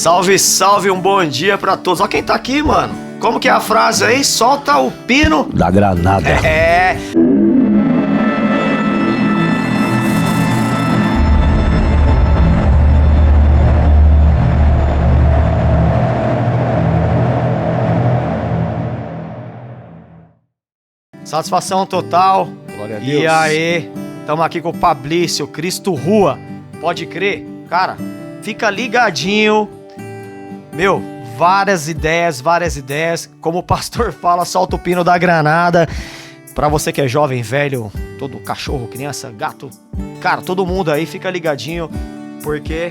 Salve, salve, um bom dia pra todos. Ó quem tá aqui, mano. Como que é a frase aí? Solta o pino da granada. É. Satisfação total. Glória a Deus. E aí, estamos aqui com o Pablício, Cristo Rua. Pode crer? Cara, fica ligadinho. Meu, várias ideias. Como o pastor fala, solta o pino da granada. Pra você que é jovem, velho, todo cachorro, criança, gato. Cara, todo mundo aí, fica ligadinho. Porque,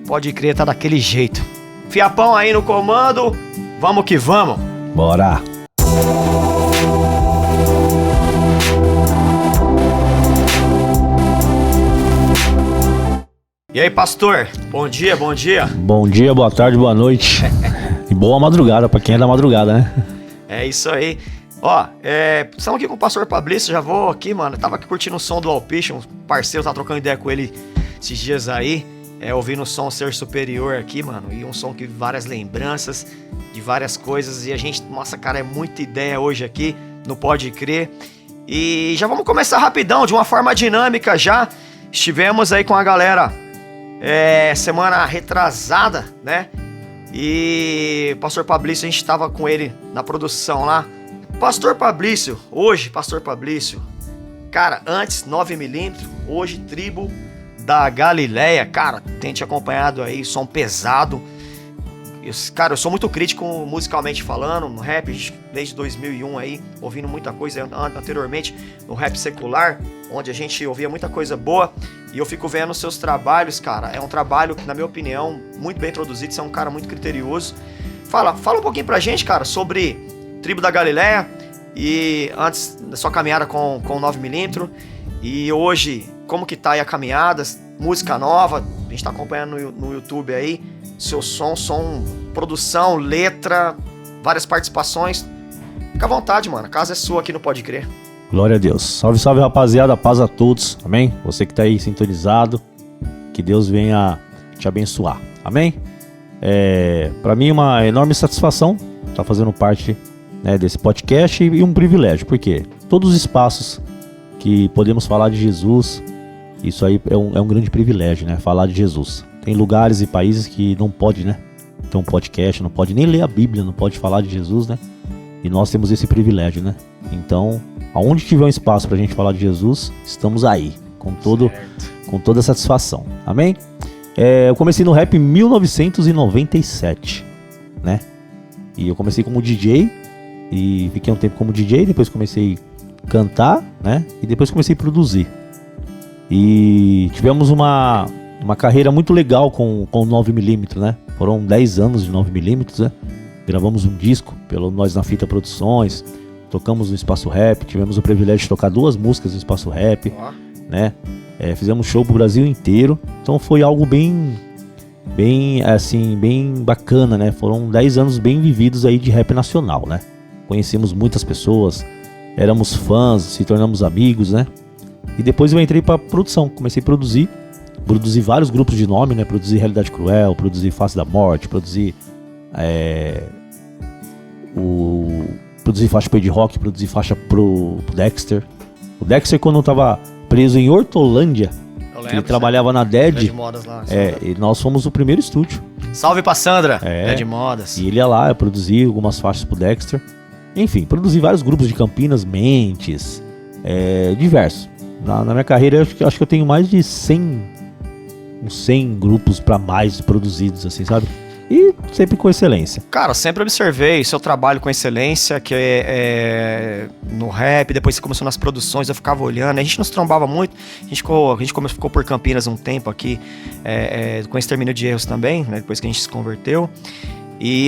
pode crer, tá daquele jeito. Fiapão aí no comando. Vamos que vamos. Bora. E aí, pastor? Bom dia. Bom dia, boa tarde, boa noite. E boa madrugada pra quem é da madrugada, né? É isso aí. Ó, estamos aqui com o pastor Pablício, já vou aqui, mano. Eu tava aqui curtindo o som do Alpiche, um parceiro, tava trocando ideia com ele esses dias aí. Ouvindo o som Ser Superior aqui, mano. E um som que várias lembranças de várias coisas. E a gente, nossa, cara, é muita ideia hoje aqui, não pode crer. E já vamos começar rapidão, de uma forma dinâmica já. Estivemos aí com a galera semana retrasada, né? E Pastor Pablício, a gente tava com ele na produção lá. Pastor Pablício, cara, antes 9mm, hoje Tribo da Galileia, cara, tem te acompanhado aí, som pesado. Cara, eu sou muito crítico musicalmente falando, no rap, desde 2001 aí, ouvindo muita coisa anteriormente no rap secular, onde a gente ouvia muita coisa boa, e eu fico vendo os seus trabalhos, cara, é um trabalho que, na minha opinião, muito bem produzido, você é um cara muito criterioso. Fala um pouquinho pra gente, cara, sobre Tribo da Galileia, e antes da sua caminhada com 9mm, e hoje, como que tá aí a caminhada, música nova, a gente tá acompanhando no YouTube aí, seu som, produção, letra, várias participações. Fica à vontade, mano. A casa é sua aqui no Pode Crer. Glória a Deus. Salve, salve, rapaziada. Paz a todos. Amém? Você que tá aí sintonizado. Que Deus venha te abençoar. Amém? Pra mim é uma enorme satisfação estar fazendo parte, né, desse podcast e um privilégio. Por quê? Todos os espaços que podemos falar de Jesus, isso aí é um grande privilégio, né? Falar de Jesus. Tem lugares e países que não pode, né? Ter um podcast, não pode nem ler a Bíblia, não pode falar de Jesus, né? E nós temos esse privilégio, né? Então, aonde tiver um espaço pra gente falar de Jesus, estamos aí, com toda satisfação. Amém? Eu comecei no rap em 1997, né? E eu comecei como DJ, e fiquei um tempo como DJ, depois comecei a cantar, né? E depois comecei a produzir. E tivemos uma carreira muito legal com 9mm, né? Foram 10 anos de 9mm, né? Gravamos um disco pelo Nós na Fita Produções, tocamos no Espaço Rap, tivemos o privilégio de tocar 2 músicas no Espaço Rap, né? Fizemos show pro Brasil inteiro, então foi algo bem bacana, né? Foram 10 anos bem vividos aí de rap nacional, né? Conhecemos muitas pessoas, éramos fãs, se tornamos amigos, né? E depois eu entrei pra produção, comecei a produzir vários grupos de nome, né? Produzi Realidade Cruel, produzi Face da Morte, produzi faixa pro Ed Rock, produzi faixa pro Dexter. O Dexter, quando eu tava preso em Hortolândia, ele trabalhava na Dead Modas lá, e nós fomos o primeiro estúdio. Salve pra Sandra, Dead Modas. E ele ia lá, eu produzi algumas faixas pro Dexter. Enfim, produzi vários grupos de Campinas, Mentes, diversos. Na minha carreira, eu acho que eu tenho mais de 100 grupos pra mais produzidos, assim, sabe? E sempre com excelência. Cara, eu sempre observei seu trabalho com excelência, que no rap, depois você começou nas produções, eu ficava olhando, a gente não se trombava muito, a gente ficou por Campinas um tempo aqui, com Extermínio de Erros também, né, depois que a gente se converteu,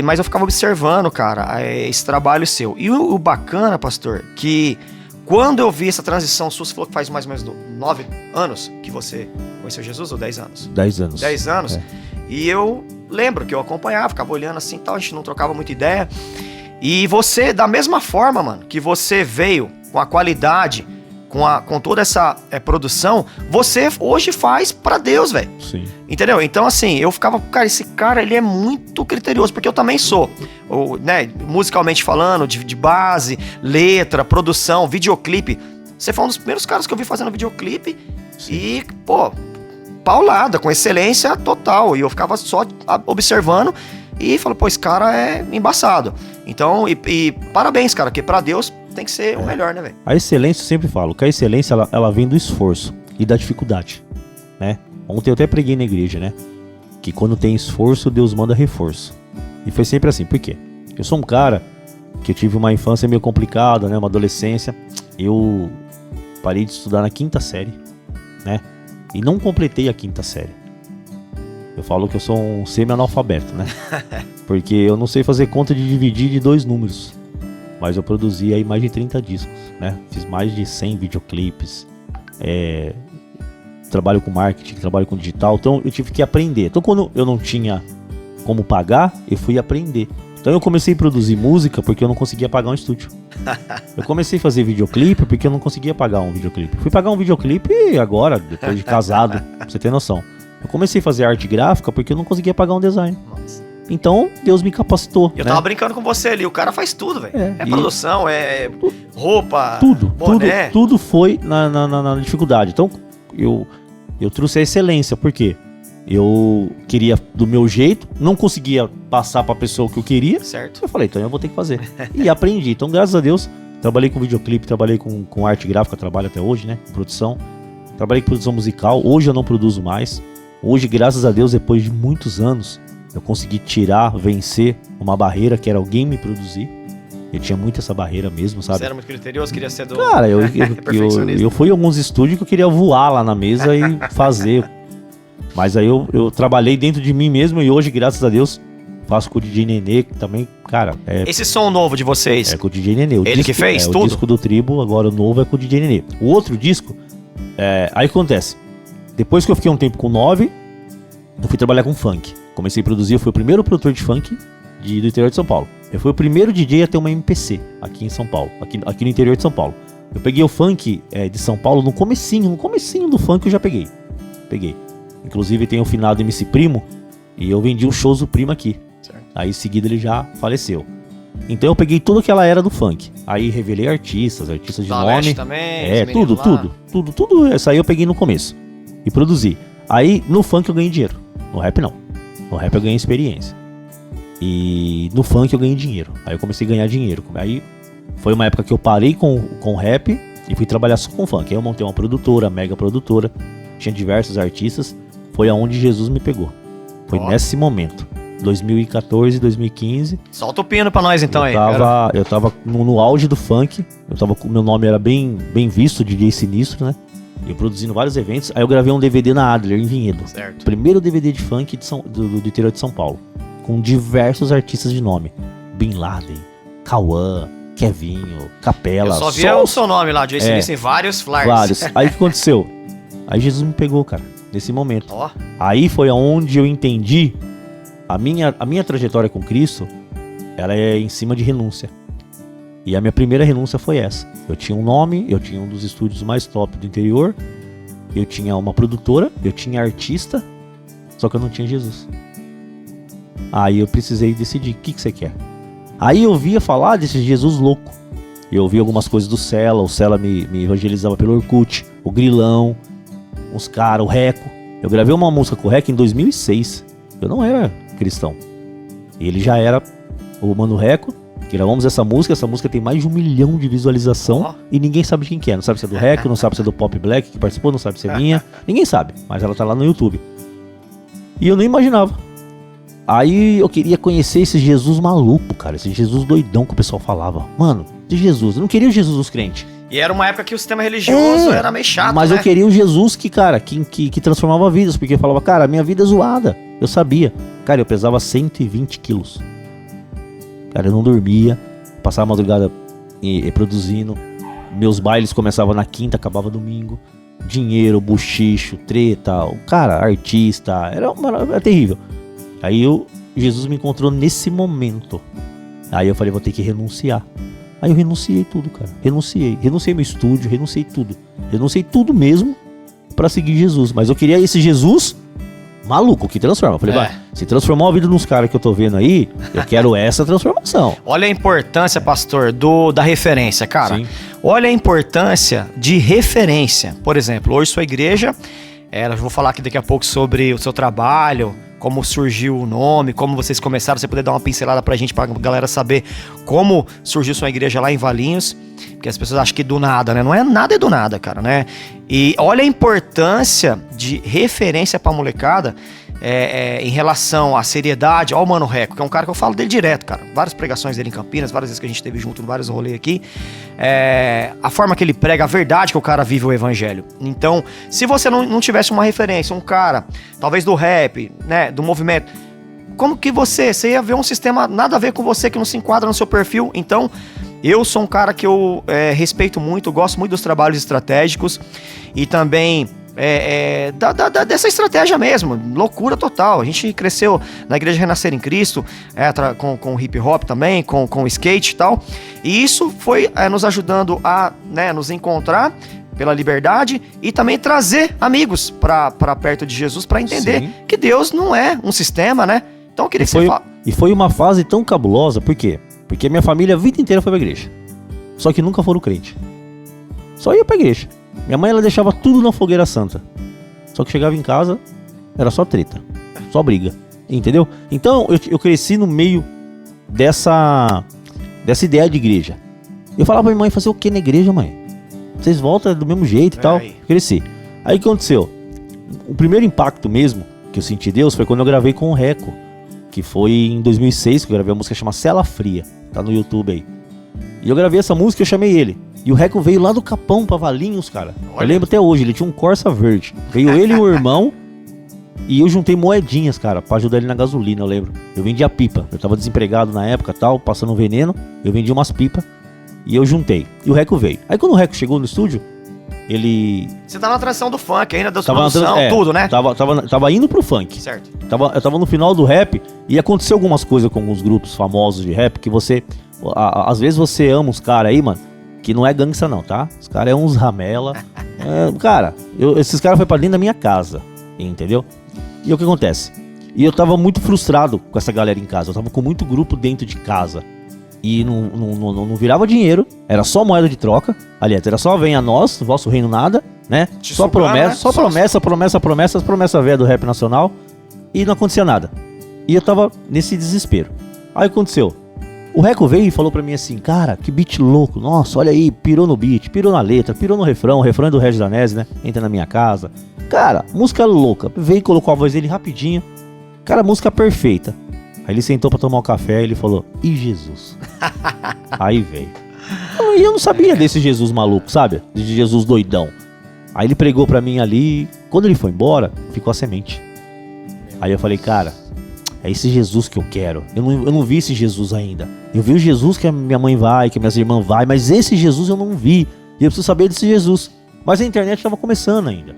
mas eu ficava observando, cara, esse trabalho seu. E o bacana, pastor, que quando eu vi essa transição sua, você falou que faz mais ou menos 9 anos que você conheceu Jesus, ou 10 anos? 10 anos. 10 anos. E eu lembro que eu acompanhava, ficava olhando assim e tal, a gente não trocava muita ideia. E você, da mesma forma, mano, que você veio com a qualidade com toda essa produção, você hoje faz pra Deus, velho. Sim. Entendeu? Então, assim, eu ficava, cara, esse cara, ele é muito criterioso, porque eu também sou, né, musicalmente falando, de base, letra, produção, videoclipe. Você foi um dos primeiros caras que eu vi fazendo videoclipe. Sim. E, pô, paulada, com excelência total. E eu ficava só observando e falei, pô, esse cara é embaçado. Então, e parabéns, cara, porque pra Deus tem que ser o melhor, né, velho? A excelência, eu sempre falo, que a excelência, ela vem do esforço e da dificuldade, né? Ontem eu até preguei na igreja, né? Que quando tem esforço, Deus manda reforço. E foi sempre assim, por quê? Eu sou um cara que eu tive uma infância meio complicada, né? Uma adolescência. Eu parei de estudar na 5ª série, né? E não completei a 5ª série. Eu falo que eu sou um semi-analfabeto, né? Porque eu não sei fazer conta de dividir de 2 números. Mas eu produzi aí mais de 30 discos, né? Fiz mais de 100 videoclipes. Trabalho com marketing, trabalho com digital. Então eu tive que aprender. Então quando eu não tinha como pagar, eu fui aprender. Então eu comecei a produzir música porque eu não conseguia pagar um estúdio. Eu comecei a fazer videoclipe porque eu não conseguia pagar um videoclipe. Fui pagar um videoclipe agora, depois de casado, pra você ter noção. Eu comecei a fazer arte gráfica porque eu não conseguia pagar um design. Nossa. Então, Deus me capacitou. Eu tava brincando com você ali, o cara faz tudo, velho. É produção, é roupa, boné. Tudo foi na dificuldade. Então, eu trouxe a excelência, por quê? Eu queria do meu jeito, não conseguia passar pra pessoa o que eu queria. Certo. Eu falei, então eu vou ter que fazer. E aprendi. Então, graças a Deus, trabalhei com videoclipe, trabalhei com arte gráfica, trabalho até hoje, né? Produção. Trabalhei com produção musical. Hoje eu não produzo mais. Hoje, graças a Deus, depois de muitos anos, eu consegui vencer uma barreira que era alguém me produzir. Eu tinha muito essa barreira mesmo, sabe? Você era muito criterioso, queria ser do... Cara, eu fui em alguns estúdios que eu queria voar lá na mesa e fazer. Mas aí eu trabalhei dentro de mim mesmo e hoje, graças a Deus, faço com o DJ Nenê, que também, cara... Esse som novo de vocês? É com o DJ Nenê. Ele que fez tudo? O disco do Tribo, agora o novo é com o DJ Nenê. O outro disco, aí o que acontece? Depois que eu fiquei um tempo com 9, eu fui trabalhar com funk. Comecei a produzir, eu fui o primeiro produtor de funk do interior de São Paulo. Eu fui o primeiro DJ a ter uma MPC aqui em São Paulo, aqui no interior de São Paulo. Eu peguei o funk de São Paulo no comecinho do funk eu já peguei. Inclusive tem o finado MC Primo e eu vendi os shows do Primo aqui. Certo. Aí em seguida ele já faleceu. Então eu peguei toda aquela era do funk. Aí revelei artistas de nome. Também, tudo. Essa aí eu peguei no começo e produzi. Aí no funk eu ganhei dinheiro, no rap não. No rap eu ganhei experiência. E no funk eu ganhei dinheiro. Aí eu comecei a ganhar dinheiro. Aí foi uma época que eu parei com rap e fui trabalhar só com funk. Aí eu montei uma produtora, mega produtora. Tinha diversos artistas. Foi aonde Jesus me pegou. Foi nesse momento. 2014, 2015. Solta o pino pra nós então Eu tava no auge do funk. Meu nome era bem visto, DJ Sinistro, né? Eu produzindo vários eventos. Aí eu gravei um DVD na Adler, em Vinhedo. Certo. Primeiro DVD de funk do interior de São Paulo. Com diversos artistas de nome. Bin Laden, Cauã, Kevinho, Capela. Eu só via o seu nome lá, Jay Sinistro, em vários flyers. Vários. Aí o que aconteceu? Aí Jesus me pegou, cara, nesse momento. Aí foi aonde eu entendi a minha trajetória com Cristo, ela é em cima de renúncia. E a minha primeira renúncia foi essa. Eu tinha um nome, eu tinha um dos estúdios mais top do interior, eu tinha uma produtora, eu tinha artista, só que eu não tinha Jesus. Aí eu precisei decidir, o que você quer? Aí eu ouvia falar desse Jesus louco. Eu ouvia algumas coisas do Cela, o Cela me evangelizava pelo Orkut, o Grilão, uns caras, o Reco. Eu gravei uma música com o Reco em 2006. Eu não era cristão. Ele já era o Mano Reco. Gravamos essa música tem mais de 1 milhão de visualização e ninguém sabe quem que é. Não sabe se é do Rec, não sabe se é do Pop Black que participou, não sabe se é minha. Ninguém sabe, mas ela tá lá no YouTube. E eu nem imaginava. Aí eu queria conhecer esse Jesus maluco, cara. Esse Jesus doidão que o pessoal falava. Mano, de Jesus. Eu não queria o Jesus dos crentes. E era uma época que o sistema religioso era meio chato, mas eu queria o Jesus que transformava vidas. Porque eu falava, cara, a minha vida é zoada. Eu sabia. Cara, eu pesava 120 quilos. Cara, eu não dormia, passava a madrugada produzindo. Meus bailes começavam na quinta, acabava domingo. Dinheiro, buchicho, treta, cara, artista, era terrível. Aí Jesus me encontrou nesse momento. Aí eu falei, vou ter que renunciar. Aí eu renunciei tudo, cara. Renunciei meu estúdio, renunciei tudo. Renunciei tudo mesmo pra seguir Jesus. Mas eu queria esse Jesus maluco, que transforma. Eu falei, se transformou a vida dos caras que eu tô vendo aí, eu quero essa transformação. Olha a importância, pastor, da referência, cara. Sim. Olha a importância de referência. Por exemplo, hoje sua igreja, eu vou falar aqui daqui a pouco sobre o seu trabalho, como surgiu o nome, como vocês começaram, você poder dar uma pincelada pra gente, pra galera saber como surgiu sua igreja lá em Valinhos, porque as pessoas acham que do nada, né? Não é nada, é do nada, cara, né? E olha a importância de referência pra molecada em relação à seriedade. Ó o Mano Reco, que é um cara que eu falo dele direto, cara. Várias pregações dele em Campinas, várias vezes que a gente esteve junto em vários rolês aqui. A forma que ele prega, a verdade que o cara vive o evangelho. Então, se você não tivesse uma referência, um cara, talvez do rap, né, do movimento, como que você ia ver um sistema nada a ver com você, que não se enquadra no seu perfil? Então, eu sou um cara que eu respeito muito, gosto muito dos trabalhos estratégicos e também dessa estratégia mesmo, loucura total. A gente cresceu na Igreja Renascer em Cristo, com hip hop também, com skate e tal, e isso foi nos ajudando a nos encontrar pela liberdade e também trazer amigos para perto de Jesus, para entender Sim. que Deus não é um sistema, né? Então eu queria que você fale. E foi uma fase tão cabulosa, por quê? Porque minha família a vida inteira foi pra igreja. Só que nunca foram crente. Só ia pra igreja. Minha mãe, ela deixava tudo na fogueira santa. Só que chegava em casa, era só treta. Só briga. Entendeu? Então eu cresci no meio dessa ideia de igreja. Eu falava pra minha mãe, fazer o que na igreja, mãe? Vocês voltam do mesmo jeito e tal. Cresci. Aí o que aconteceu? O primeiro impacto mesmo que eu senti Deus foi quando eu gravei com o Reco. Que foi em 2006, que eu gravei a música chamada Cela Fria. Tá no YouTube aí. E eu gravei essa música e eu chamei ele. E o Reco veio lá do Capão pra Valinhos, cara. Olha. Eu lembro até hoje, ele tinha um Corsa verde. Veio ele e o irmão. E eu juntei moedinhas, cara, pra ajudar ele na gasolina, eu lembro. Eu vendia pipa. Eu tava desempregado na época, tal, passando veneno. Eu vendia umas pipas. E eu juntei. E o Reco veio. Aí quando o Reco chegou no estúdio, ele... Você tá na transição do funk ainda, da produção, tudo, né? Tava indo pro funk. Certo. Eu tava no final do rap e aconteceu algumas coisas com alguns grupos famosos de rap que você... Às vezes você ama os caras aí, mano, que não é gangsta não, tá? Os caras é uns ramela. Cara, esses caras foram pra dentro da minha casa, entendeu? E o que acontece? E eu tava muito frustrado com essa galera em casa. Eu tava com muito grupo dentro de casa. E não virava dinheiro, era só moeda de troca. Aliás, era só vem a nós, no vosso reino nada, né? Só promessa, promessa velha do rap nacional. E não acontecia nada. E eu tava nesse desespero. Aí aconteceu. O Reco veio e falou pra mim assim, cara, que beat louco. Nossa, olha aí, pirou no beat, pirou na letra, pirou no refrão. O refrão é do Regis Danese, né? Entra na minha casa. Cara, música louca. Veio e colocou a voz dele rapidinho. Cara, música perfeita. Aí ele sentou pra tomar um café e ele falou, e Jesus? Aí veio. E eu não sabia desse Jesus maluco, sabe? De Jesus doidão. Aí ele pregou pra mim ali. Quando ele foi embora, ficou a semente. Aí eu falei, cara, é esse Jesus que eu quero. Eu não vi esse Jesus ainda. Eu vi o Jesus que a minha mãe vai, que minhas irmãs vai, mas esse Jesus eu não vi. E eu preciso saber desse Jesus. Mas a internet estava começando ainda,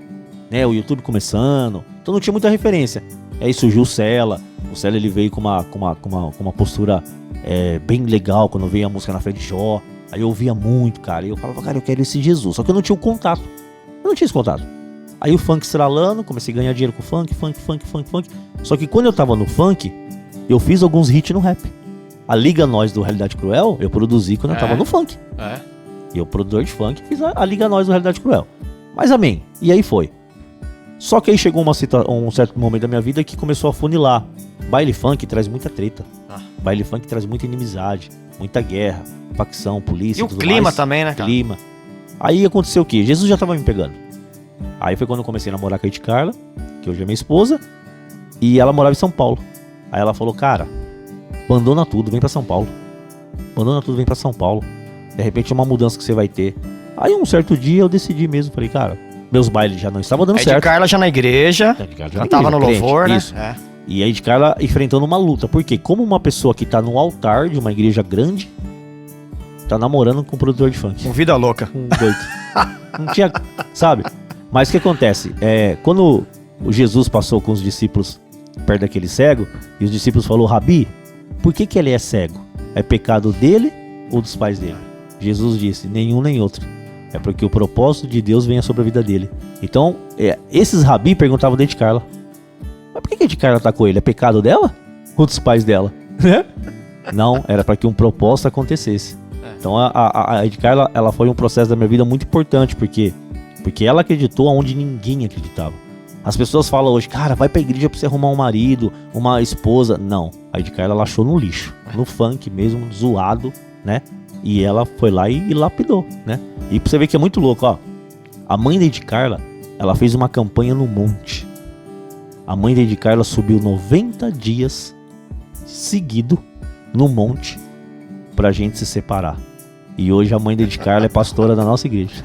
né? O YouTube começando. Então não tinha muita referência. Aí surgiu o Cela. O Cela, ele veio com uma postura bem legal quando veio a música Na Fé de Jó. Aí eu ouvia muito, cara. E eu falava, cara, eu quero esse Jesus. Só que eu não tinha o contato. Eu não tinha esse contato. Aí o funk estralando, comecei a ganhar dinheiro com funk. Só que quando eu tava no funk, eu fiz alguns hits no rap. A Liga Nós do Realidade Cruel, eu produzi quando eu tava no funk. E eu, produtor de funk, fiz a Liga Nós do Realidade Cruel. Mas amém. E aí foi. Só que aí chegou um certo momento da minha vida que começou a funilar. Baile funk traz muita treta. Baile funk traz muita inimizade, muita guerra, facção, polícia. E o clima mais. Também, né, cara? Clima. Aí aconteceu o quê? Jesus já tava me pegando. Aí foi quando eu comecei a namorar com a Ed Carla, que hoje é minha esposa, e ela morava em São Paulo. Aí ela falou, cara, abandona tudo, vem pra São Paulo. Abandona tudo, vem pra São Paulo. De repente é uma mudança que você vai ter. Aí um certo dia eu decidi mesmo, falei, cara, meus bailes já não estavam dando certo. Ed Carla já na igreja, já tava no louvor, né? Isso. E a Ed Carla enfrentando uma luta. Porque como uma pessoa que tá no altar de uma igreja grande, tá namorando com um produtor de funk. Com vida louca. Um doido. Não tinha, sabe? Mas o que acontece? Quando o Jesus passou com os discípulos perto daquele cego, e os discípulos falaram, Rabi, por que ele é cego? É pecado dele ou dos pais dele? Jesus disse, nenhum nem outro. É porque o propósito de Deus venha sobre a vida dele. Então, esses rabi perguntavam de Carla. Mas por que a de Carla atacou ele? É pecado dela? Ou dos pais dela? Não, era para que um propósito acontecesse. Então a de Carla, ela foi um processo da minha vida muito importante, porque ela acreditou onde ninguém acreditava. As pessoas falam hoje, cara, vai pra igreja pra você arrumar um marido, uma esposa. Não, a de Carla ela achou no lixo, no funk mesmo, zoado, né? E ela foi lá e lapidou, né? E pra você ver que é muito louco, ó. A mãe da de Carla, ela fez uma campanha no monte. A mãe da de Carla subiu 90 dias seguido no monte pra gente se separar. E hoje a mãe da de Carla é pastora da nossa igreja.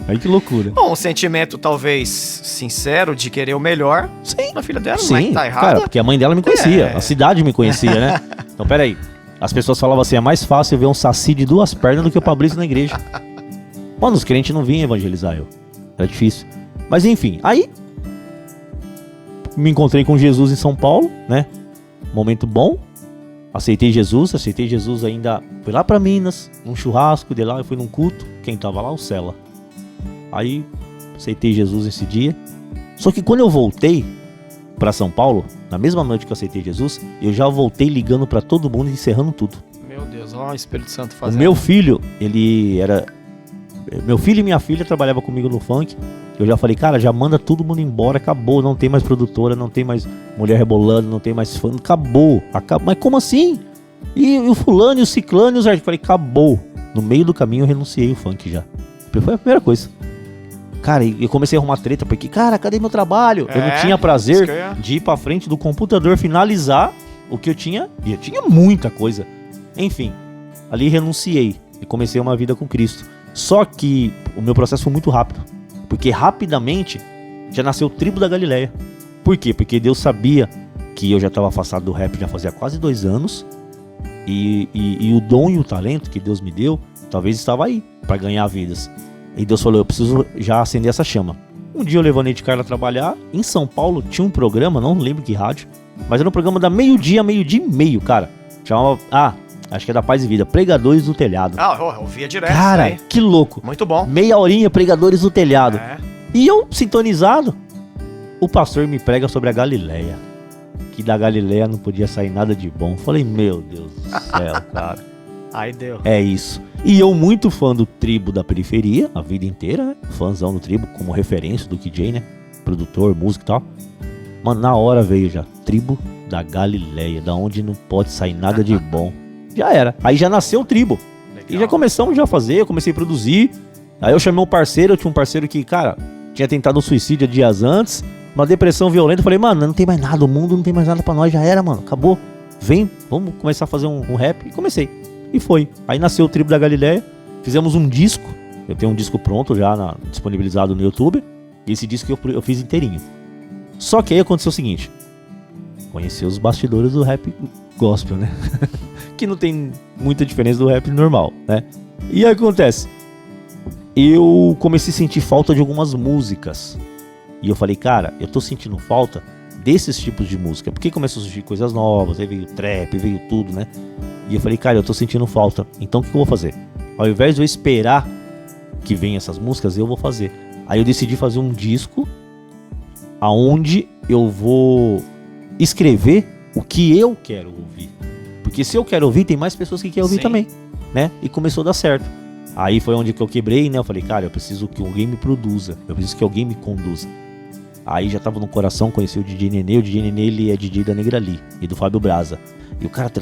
Aí que loucura. Bom, um sentimento talvez sincero de querer o melhor. Sim. Na filha dela, Sim, não é que tá errado. cara, porque a mãe dela me conhecia, a cidade me conhecia, né? Então, peraí. As pessoas falavam assim, é mais fácil ver um saci de 2 pernas do que o Fabrício na igreja. Mano, os crentes não vinham evangelizar eu. Era difícil. Mas enfim, aí me encontrei com Jesus em São Paulo, né? Momento bom. Aceitei Jesus ainda. Fui lá pra Minas, num churrasco, de lá eu fui num culto. Quem tava lá? O Cela. Aí aceitei Jesus esse dia. Só que quando eu voltei pra São Paulo, na mesma noite que eu aceitei Jesus, eu já voltei ligando pra todo mundo e encerrando tudo. Meu Deus, ó, o Espírito Santo fazendo. O meu filho, meu filho e minha filha trabalhavam comigo no funk. Eu já falei, cara, já manda todo mundo embora, acabou, não tem mais produtora, não tem mais mulher rebolando, não tem mais fã, acabou. Mas como assim? E o fulano, e o ciclano, e os artistas? Falei, acabou. No meio do caminho eu renunciei o funk já. Foi a primeira coisa. Cara, eu comecei a arrumar treta, porque, cara, cadê meu trabalho? Eu não tinha prazer de ir pra frente do computador, finalizar o que eu tinha, e eu tinha muita coisa. Enfim, ali renunciei e comecei uma vida com Cristo. Só que o meu processo foi muito rápido. Porque rapidamente já nasceu o Tribo da Galileia. Por quê? Porque Deus sabia que eu já estava afastado do rap já fazia quase 2 anos. E o dom e o talento que Deus me deu, talvez estava aí, para ganhar vidas. E Deus falou, eu preciso já acender essa chama. Um dia eu levantei de Carla a trabalhar. Em São Paulo tinha um programa, não lembro que rádio, mas era um programa da meio-dia e meio, cara. Chamava, acho que é da Paz e Vida, Pregadores do Telhado. Eu ouvia direto. Cara, que louco. Muito bom. Meia horinha, Pregadores do Telhado. E eu, sintonizado, o pastor me prega sobre a Galileia. Que da Galileia não podia sair nada de bom. Falei, meu Deus do céu, cara. Aí deu. É isso. E eu muito fã do Tribo da Periferia, a vida inteira, né? Fãzão do Tribo, como referência do KJ, né? Produtor, músico e tal. Mano, na hora veio já, Tribo da Galileia, da onde não pode sair nada de bom. Já era. Aí já nasceu o Tribo. Legal. E já começamos já a fazer, eu comecei a produzir. Aí eu chamei um parceiro, eu tinha um parceiro que, cara, tinha tentado um suicídio dias antes, uma depressão violenta. Eu falei, mano, não tem mais nada, o mundo não tem mais nada pra nós, já era, mano, acabou. Vem, vamos começar a fazer um rap. E comecei. E foi. Aí nasceu o Tribo da Galileia, fizemos um disco. Eu tenho um disco pronto já, disponibilizado no YouTube. E esse disco eu fiz inteirinho. Só que aí aconteceu o seguinte. Conheci os bastidores do rap gospel, né? Que não tem muita diferença do rap normal, né? E aí acontece. Eu comecei a sentir falta de algumas músicas. E eu falei, cara, eu tô sentindo falta desses tipos de música. Porque começou a surgir coisas novas, aí veio trap, veio tudo, né? E eu falei, cara, eu tô sentindo falta. Então o que eu vou fazer? Ao invés de eu esperar que venham essas músicas, eu vou fazer. Aí eu decidi fazer um disco aonde eu vou escrever o que eu quero ouvir. Porque se eu quero ouvir, tem mais pessoas que querem ouvir também, né? E começou a dar certo. Aí foi onde que eu quebrei, né? Eu falei, cara, eu preciso que alguém me produza. Eu preciso que alguém me conduza. Aí já tava no coração, conheci o DJ Nenê. O DJ Nenê, ele é DJ da Negra Lee e do Fábio Braza. E o cara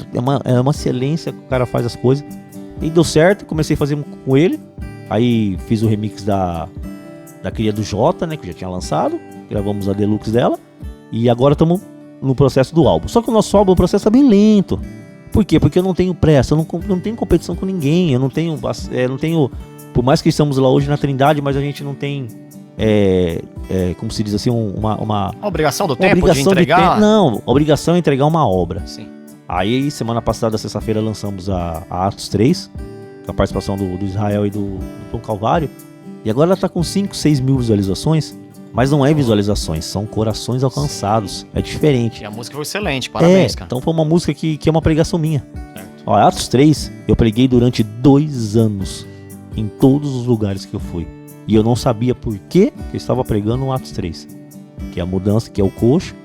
é uma excelência que o cara faz as coisas. E deu certo, comecei a fazer com ele. Aí fiz o remix da Cria do Jota, né? Que eu já tinha lançado. Gravamos a deluxe dela. E agora estamos no processo do álbum. Só que o nosso álbum, o processo é bem lento. Por quê? Porque eu não tenho pressa, eu não tenho competição com ninguém. Eu não tenho, por mais que estamos lá hoje na Trindade, mas a gente não tem, como se diz assim, uma obrigação do tempo de entregar? Não, a obrigação é entregar uma obra. Sim. Aí, semana passada, sexta-feira, lançamos a Atos 3, com a participação do Israel e do Tom Calvário. E agora ela tá com 5, 6 mil visualizações. Mas não é visualizações, são corações alcançados. É diferente. E a música foi excelente, parabéns, cara. Então foi uma música que é uma pregação minha. Ó, Atos 3, eu preguei durante 2 anos em todos os lugares que eu fui. E eu não sabia por que eu estava pregando no Atos 3. Que é a mudança, que é o coxo.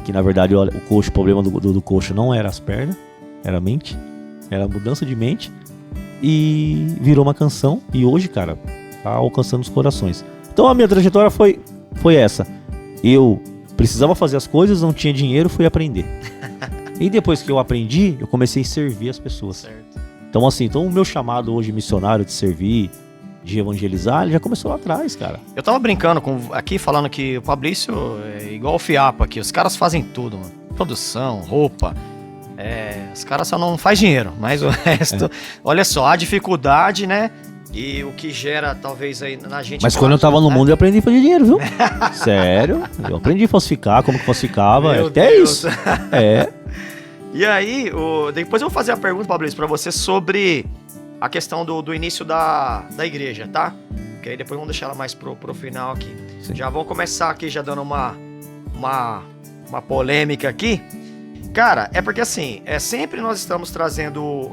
Que na verdade o coxo, o problema do coxo não era as pernas, era a mente. Era a mudança de mente. E virou uma canção. E hoje, cara, tá alcançando os corações. Então a minha trajetória foi essa. Eu precisava fazer as coisas, não tinha dinheiro, fui aprender. E depois que eu aprendi, eu comecei a servir as pessoas. Certo. Então assim, o meu chamado hoje missionário de servir, de evangelizar, ele já começou lá atrás, cara. Eu tava brincando aqui, falando que o Fabrício é igual o Fiapo aqui. Os caras fazem tudo, mano. Produção, roupa. Os caras só não fazem dinheiro, mas o resto... Olha só, a dificuldade, né? E o que gera, talvez, aí na gente... Mas quando eu tava no mundo, eu aprendi a fazer dinheiro, viu? Sério. Eu aprendi a falsificar, como que falsificava. Meu até Deus. Isso. É. E aí, depois eu vou fazer a pergunta, Fabrício, pra você sobre a questão do início da igreja, tá? Que aí depois vamos deixar ela mais pro final aqui. Sim. Já vamos começar aqui, já dando uma polêmica aqui. Cara, é porque assim, sempre nós estamos trazendo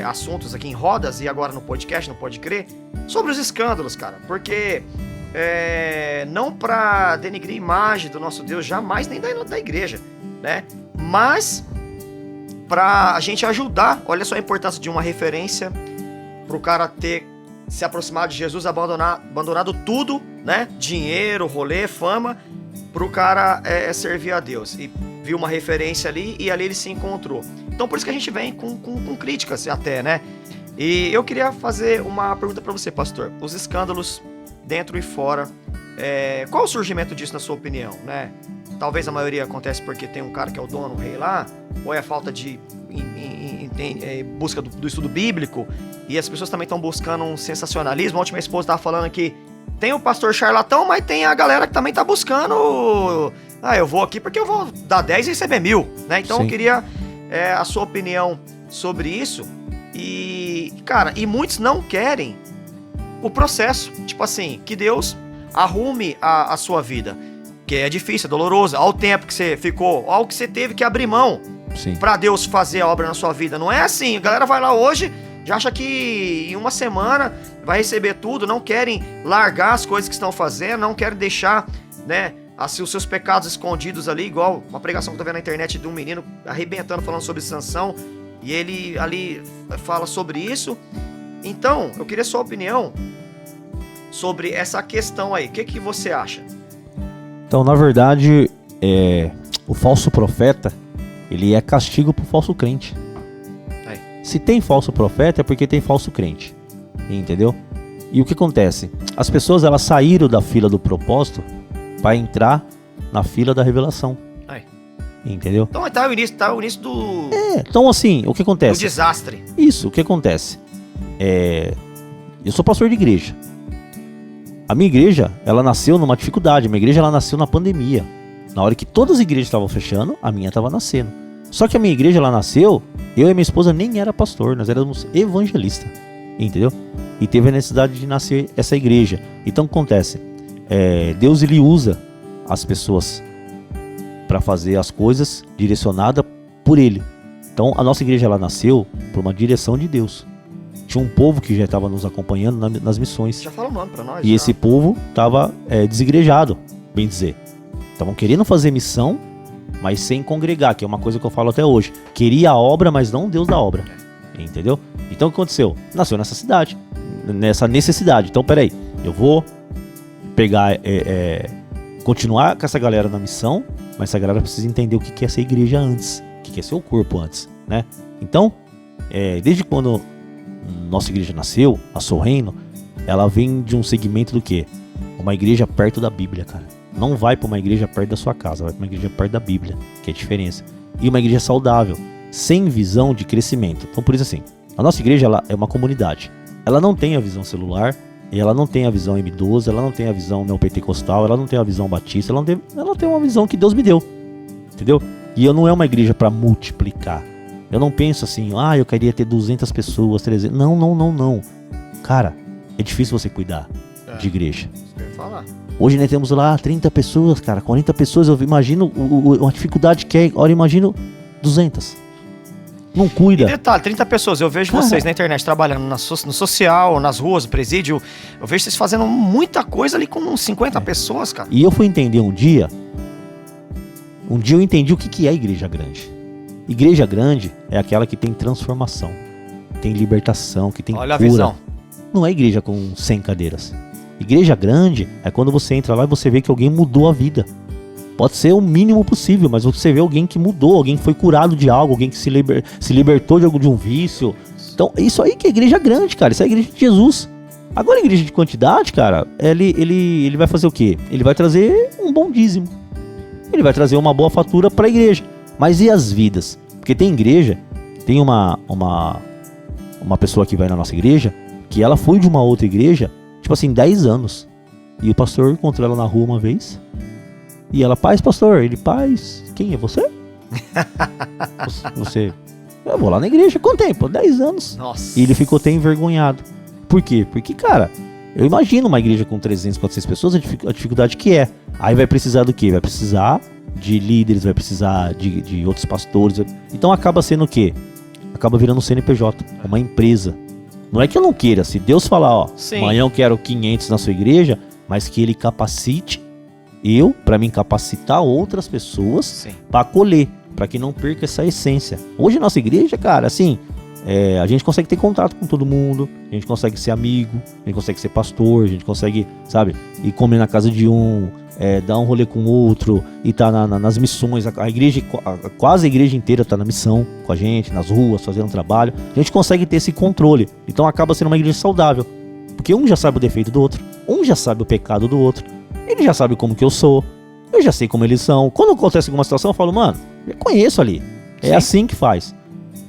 assuntos aqui em rodas e agora no podcast, não pode crer, sobre os escândalos, cara. Porque não pra denigrir a imagem do nosso Deus, jamais, nem da igreja, né? Mas pra a gente ajudar, olha só a importância de uma referência pro cara ter se aproximado de Jesus, abandonado tudo, né? Dinheiro, rolê, fama, pro cara servir a Deus. E viu uma referência ali e ali ele se encontrou. Então por isso que a gente vem com críticas até, né? E eu queria fazer uma pergunta pra você, pastor. Os escândalos dentro e fora, qual o surgimento disso na sua opinião, né? Talvez a maioria acontece porque tem um cara que é o dono, o rei lá, ou é a falta de busca do estudo bíblico, e as pessoas também estão buscando um sensacionalismo. Ontem minha esposa estava falando que tem o pastor charlatão, mas tem a galera que também tá buscando... eu vou aqui porque eu vou dar 10 e receber 1000, né? Então Sim. Eu queria a sua opinião sobre isso. E, cara, muitos não querem o processo. Tipo assim, que Deus arrume a sua vida. Que é difícil, é doloroso. Ao tempo que você ficou, ao que você teve que abrir mão pra Deus fazer a obra na sua vida. Não é assim, a galera vai lá hoje, já acha que em uma semana vai receber tudo, não querem largar as coisas que estão fazendo, não querem deixar, né, os seus pecados escondidos ali, igual uma pregação que eu tô vendo na internet de um menino arrebentando, falando sobre Sansão, e ele ali fala sobre isso. Então, eu queria sua opinião sobre essa questão aí. O que você acha? Então, na verdade, o falso profeta, ele é castigo pro falso crente. Se tem falso profeta, é porque tem falso crente. Entendeu? E o que acontece? As pessoas, elas saíram da fila do propósito para entrar na fila da revelação. Entendeu? Então tá o início do... Então assim, o que acontece? Do desastre. Isso, o que acontece? Eu sou pastor de igreja. A minha igreja, ela nasceu numa dificuldade. A minha igreja, ela nasceu na pandemia. Na hora que todas as igrejas estavam fechando, a minha estava nascendo. Só que a minha igreja, ela nasceu, eu e minha esposa nem era pastor, nós éramos evangelistas. Entendeu? E teve a necessidade de nascer essa igreja. Então o que acontece? Deus, ele usa as pessoas para fazer as coisas direcionadas por ele. Então a nossa igreja, ela nasceu por uma direção de Deus. Tinha um povo que já estava nos acompanhando nas missões. Já fala o nome para nós. E esse povo estava desigrejado, bem dizer. Estavam querendo fazer missão, mas sem congregar, que é uma coisa que eu falo até hoje. Queria a obra, mas não o Deus da obra. Entendeu? Então o que aconteceu? Nasceu nessa cidade, nessa necessidade. Então peraí, eu vou pegar, continuar com essa galera na missão, mas essa galera precisa entender o que é ser igreja antes, o que é ser o corpo antes, né? Então, desde quando nossa igreja nasceu, a Sou Reino, ela vem de um segmento do quê? Uma igreja perto da Bíblia, cara. Não vai para uma igreja perto da sua casa, vai para uma igreja perto da Bíblia, que é a diferença. E uma igreja saudável, sem visão de crescimento. Então por isso assim, a nossa igreja, ela é uma comunidade. Ela não tem a visão celular, ela não tem a visão M12, ela não tem a visão neopentecostal, ela não tem a visão batista, ela tem uma visão que Deus me deu. Entendeu? E eu não é uma igreja para multiplicar. Eu não penso assim, eu queria ter 200 pessoas, 300. Não. Cara, é difícil você cuidar de igreja. Isso que eu ia falar. Hoje nós temos lá 30 pessoas, cara, 40 pessoas. Eu imagino a dificuldade que é. Olha, eu imagino 200. não E cuida. detalhe, 30 pessoas, eu vejo vocês na internet trabalhando no social, nas ruas, no presídio, eu vejo vocês fazendo muita coisa ali com uns 50 pessoas, cara. E eu fui entender um dia eu entendi o que é igreja grande. Igreja grande é aquela que tem transformação, tem libertação, que tem Olha cura. a visão. Não é igreja com 100 cadeiras. Igreja grande é quando você entra lá e você vê que alguém mudou a vida. Pode ser o mínimo possível, mas você vê alguém que mudou, alguém que foi curado de algo, alguém que se libertou de um vício. Então, isso aí que é igreja grande, cara. Isso é a igreja de Jesus. Agora, a igreja de quantidade, cara, ele vai fazer o quê? Ele vai trazer um bom dízimo. Ele vai trazer uma boa fatura para a igreja. Mas e as vidas? Porque tem igreja, tem uma pessoa que vai na nossa igreja, que ela foi de uma outra igreja, tipo assim, 10 anos. E o pastor encontrou ela na rua uma vez. E ela, paz, pastor. Ele, paz, quem é você? Você, eu vou lá na igreja. Quanto tempo? 10 anos. Nossa. E ele ficou até envergonhado. Por quê? Porque, cara, eu imagino uma igreja com 300, 400 pessoas, a dificuldade que é. Aí vai precisar do quê? Vai precisar de líderes, vai precisar de outros pastores. Então acaba sendo o quê? Acaba virando um CNPJ, uma empresa. Não é que eu não queira. Se Deus falar, ó, Sim. amanhã eu quero 500 na sua igreja, mas que ele capacite para me capacitar outras pessoas para acolher, para que não perca essa essência. Hoje a nossa igreja, cara, assim, a gente consegue ter contato com todo mundo, a gente consegue ser amigo, a gente consegue ser pastor, a gente consegue, sabe, ir comer na casa de um, dar um rolê com o outro, e tá nas missões, a igreja, quase a igreja inteira tá na missão com a gente, nas ruas, fazendo trabalho. A gente consegue ter esse controle, então acaba sendo uma igreja saudável, porque um já sabe o defeito do outro, um já sabe o pecado do outro, ele já sabe como que eu sou, eu já sei como eles são. Quando acontece alguma situação eu falo, mano, eu conheço ali, é assim que faz.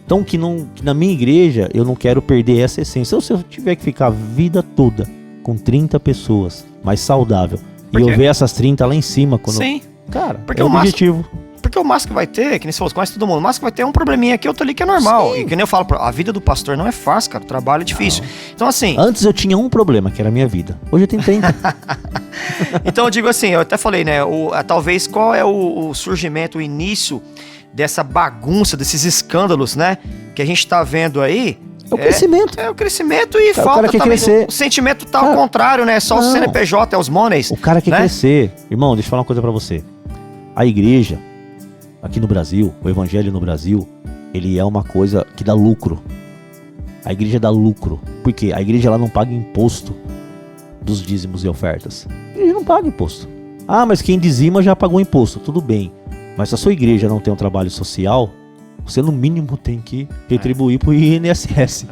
Então que na minha igreja eu não quero perder essa essência. Se eu tiver que ficar a vida toda com 30 pessoas, mais saudável, e eu ver essas 30 lá em cima, quando Sim. Cara, Porque é o o objetivo. Porque o máximo que vai ter, que nem você falou, conhece todo mundo, o máximo que vai ter é um probleminha aqui, outro ali que é normal. Sim. E que nem eu falo, a vida do pastor não é fácil, cara, o trabalho é difícil. Então assim... Antes eu tinha um problema, que era a minha vida. Hoje eu tenho 30. Então eu digo assim, eu até falei, né, talvez qual é o surgimento, o início dessa bagunça, desses escândalos, né, que a gente tá vendo aí... É o crescimento. É o crescimento e Cara, falta o cara quer também. crescer. O sentimento tá Cara, ao contrário, né? Só não. o CNPJ, é os monies. O cara quer né? crescer. Irmão, deixa eu falar uma coisa pra você. A igreja, aqui no Brasil, o evangelho no Brasil, ele é uma coisa que dá lucro. A igreja dá lucro. Por quê? A igreja ela não paga imposto dos dízimos e ofertas. A igreja não paga imposto. Ah, mas quem dizima já pagou imposto. Tudo bem. Mas se a sua igreja não tem um trabalho social, você no mínimo tem que retribuir pro INSS.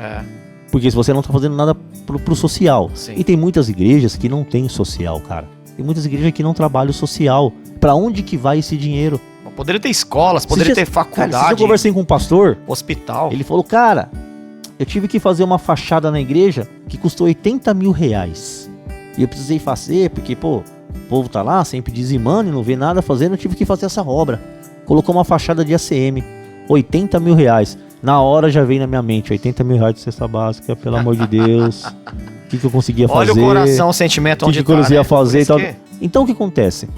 Porque se você não tá fazendo nada pro social. Sim. E tem muitas igrejas que não tem social, cara. Tem muitas igrejas que não trabalham social. Pra onde que vai esse dinheiro? Poderia ter escolas, poderia ter faculdade. Cara, eu conversei com um pastor, hospital. ele falou, cara, eu tive que fazer uma fachada na igreja que custou 80 mil reais. E eu precisei fazer, porque, pô, o povo tá lá sempre dizimando e não vê nada fazendo, eu tive que fazer essa obra. Colocou uma fachada de ACM. 80 mil reais. Na hora já veio na minha mente, 80 mil reais de cesta básica, pelo amor de Deus. O que eu conseguia fazer? Olha o coração, o sentimento onde tá. O que eu ia fazer e tal. Que... Então o que acontece?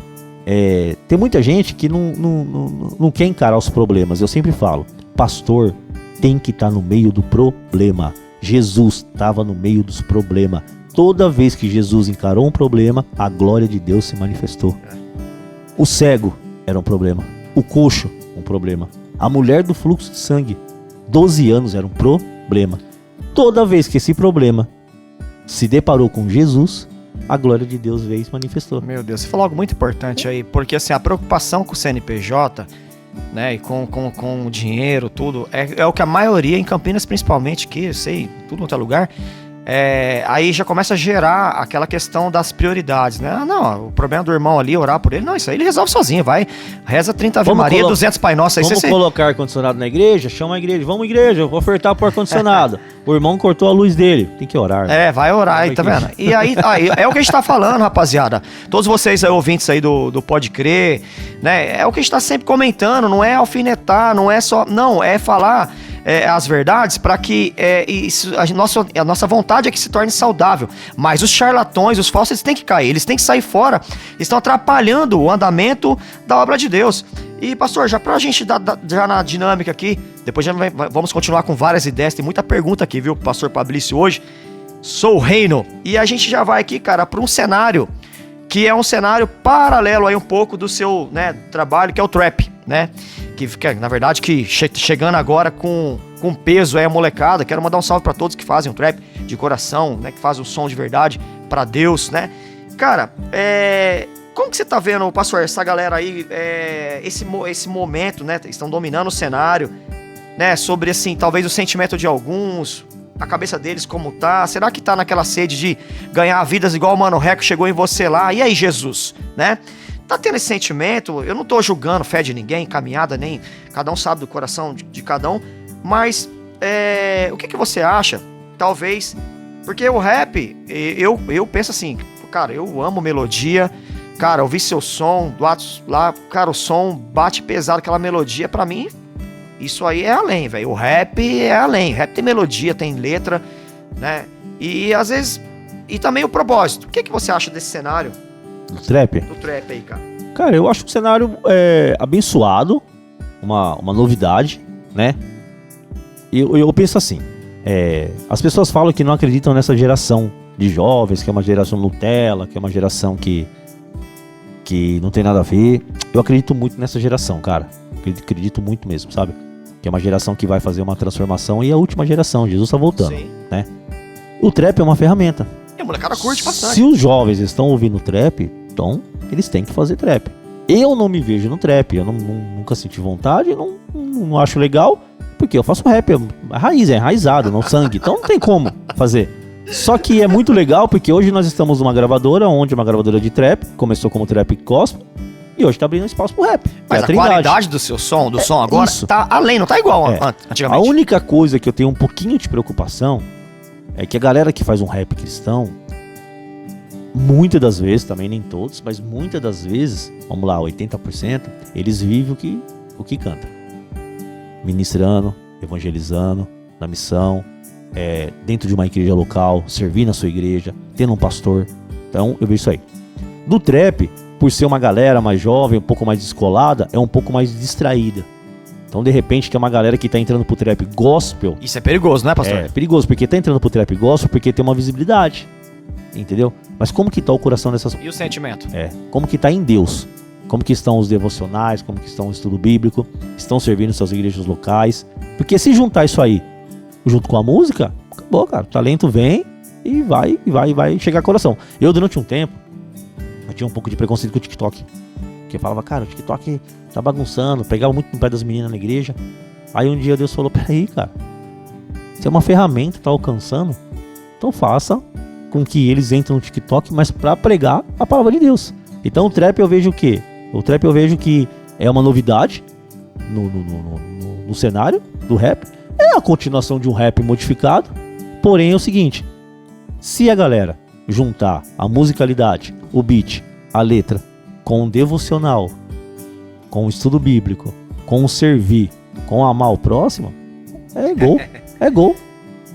Tem muita gente que não quer encarar os problemas. Eu sempre falo, pastor tem que estar no meio do problema. Jesus estava no meio dos problemas. Toda vez que Jesus encarou um problema, a glória de Deus se manifestou. O cego era um problema. O coxo, um problema. A mulher do fluxo de sangue, 12 anos, era um problema. Toda vez que esse problema se deparou com Jesus, a glória de Deus veio e se manifestou. Meu Deus, você falou algo muito importante aí, porque assim, a preocupação com o CNPJ, né, e com o dinheiro, tudo, é o que a maioria, em Campinas principalmente, que eu sei, tudo em outro lugar, aí já começa a gerar aquela questão das prioridades, né? Ah, não, o problema do irmão ali, orar por ele, não, isso aí ele resolve sozinho, vai, reza 30 Ave Maria, 200 Pai Nosso. Aí vamos colocar ar-condicionado na igreja? Chama a igreja, vamos igreja, eu vou ofertar pro ar-condicionado. O irmão cortou a luz dele, tem que orar. Vai orar aí, tá vendo? E aí, é o que a gente tá falando, rapaziada. Todos vocês aí, ouvintes aí do Pode Crer, né? É o que a gente tá sempre comentando, não é alfinetar, não é só... Não, é falar... as verdades para que a nossa vontade é que se torne saudável. Mas os charlatões, os falsos, eles têm que cair, eles têm que sair fora. Estão atrapalhando o andamento da obra de Deus. E, pastor, já pra gente já na dinâmica aqui, depois vamos continuar com várias ideias, tem muita pergunta aqui, viu, pastor Pablício, hoje. Sou o Reino. E a gente já vai aqui, cara, para um cenário que é um cenário paralelo aí um pouco do seu, né, trabalho, que é o trap, né? Que na verdade, que chegando agora com peso aí a molecada. Quero mandar um salve para todos que fazem um trap de coração, né? Que fazem o som de verdade para Deus, né? Cara, como que você tá vendo, pastor, essa galera aí, esse momento, né? Estão dominando o cenário, né? Sobre, assim, talvez o sentimento de alguns, a cabeça deles como tá. Será que tá naquela sede de ganhar vidas igual o Mano Reco chegou em você lá? E aí, Jesus, né? Tá tendo esse sentimento? Eu não tô julgando fé de ninguém, caminhada, nem... Cada um sabe do coração de cada um. Mas, o que você acha? Talvez... Porque o rap, eu penso assim, cara, eu amo melodia. Cara, ouvir seu som, do Atos lá, cara, o som bate pesado, aquela melodia, pra mim... Isso aí é além, velho. O rap é além. O rap tem melodia, tem letra, né? E às vezes... E também o propósito. O que você acha desse cenário? Do trap? Do trap aí, cara. Cara, eu acho um cenário abençoado. Uma novidade, né? Eu penso assim. As pessoas falam que não acreditam nessa geração de jovens, que é uma geração Nutella, que é uma geração que não tem nada a ver. Eu acredito muito nessa geração, cara. Acredito muito mesmo, sabe? Que é uma geração que vai fazer uma transformação e a última geração, Jesus tá voltando, sim, né? O trap é uma ferramenta. E a molecada curte bastante. Se os jovens estão ouvindo trap, então eles têm que fazer trap. Eu não me vejo no trap, eu nunca senti vontade, não acho legal, porque eu faço rap, é enraizado, no sangue, então não tem como fazer. Só que é muito legal porque hoje nós estamos numa gravadora, onde é uma gravadora de trap, começou como trap gospel, e hoje tá abrindo espaço pro rap. Mas a qualidade do seu som, som agora, isso. Tá além, não tá igual antigamente. A única coisa que eu tenho um pouquinho de preocupação é que a galera que faz um rap cristão, muitas das vezes, também nem todos, mas muitas das vezes, vamos lá, 80%, eles vivem o que canta. Ministrando, evangelizando, na missão, dentro de uma igreja local, servindo na sua igreja, tendo um pastor. Então, eu vejo isso aí. Do trap, por ser uma galera mais jovem, um pouco mais descolada, é um pouco mais distraída. Então, de repente, tem uma galera que tá entrando pro trap gospel. Isso é perigoso, né, pastor? É perigoso, porque tá entrando pro trap gospel porque tem uma visibilidade. Entendeu? Mas como que tá o coração dessas... E o sentimento? Como que tá em Deus? Como que estão os devocionais? Como que estão o estudo bíblico? Estão servindo suas igrejas locais? Porque se juntar isso aí junto com a música, acabou, cara. O talento vem e vai chegar ao coração. Eu, durante um tempo, eu tinha um pouco de preconceito com o TikTok. Porque eu falava, cara, o TikTok tá bagunçando, pegava muito no pé das meninas na igreja. Aí um dia Deus falou, peraí, cara, se é uma ferramenta, tá alcançando, então faça com que eles entrem no TikTok, mas pra pregar a palavra Então o trap eu vejo o quê? O trap eu vejo que é uma novidade no cenário do rap. É a continuação de um rap modificado. Porém é o seguinte: se a galera juntar a musicalidade, o beat, a letra, com o devocional, com o estudo bíblico, com o servir, com amar o próximo, é gol. É gol.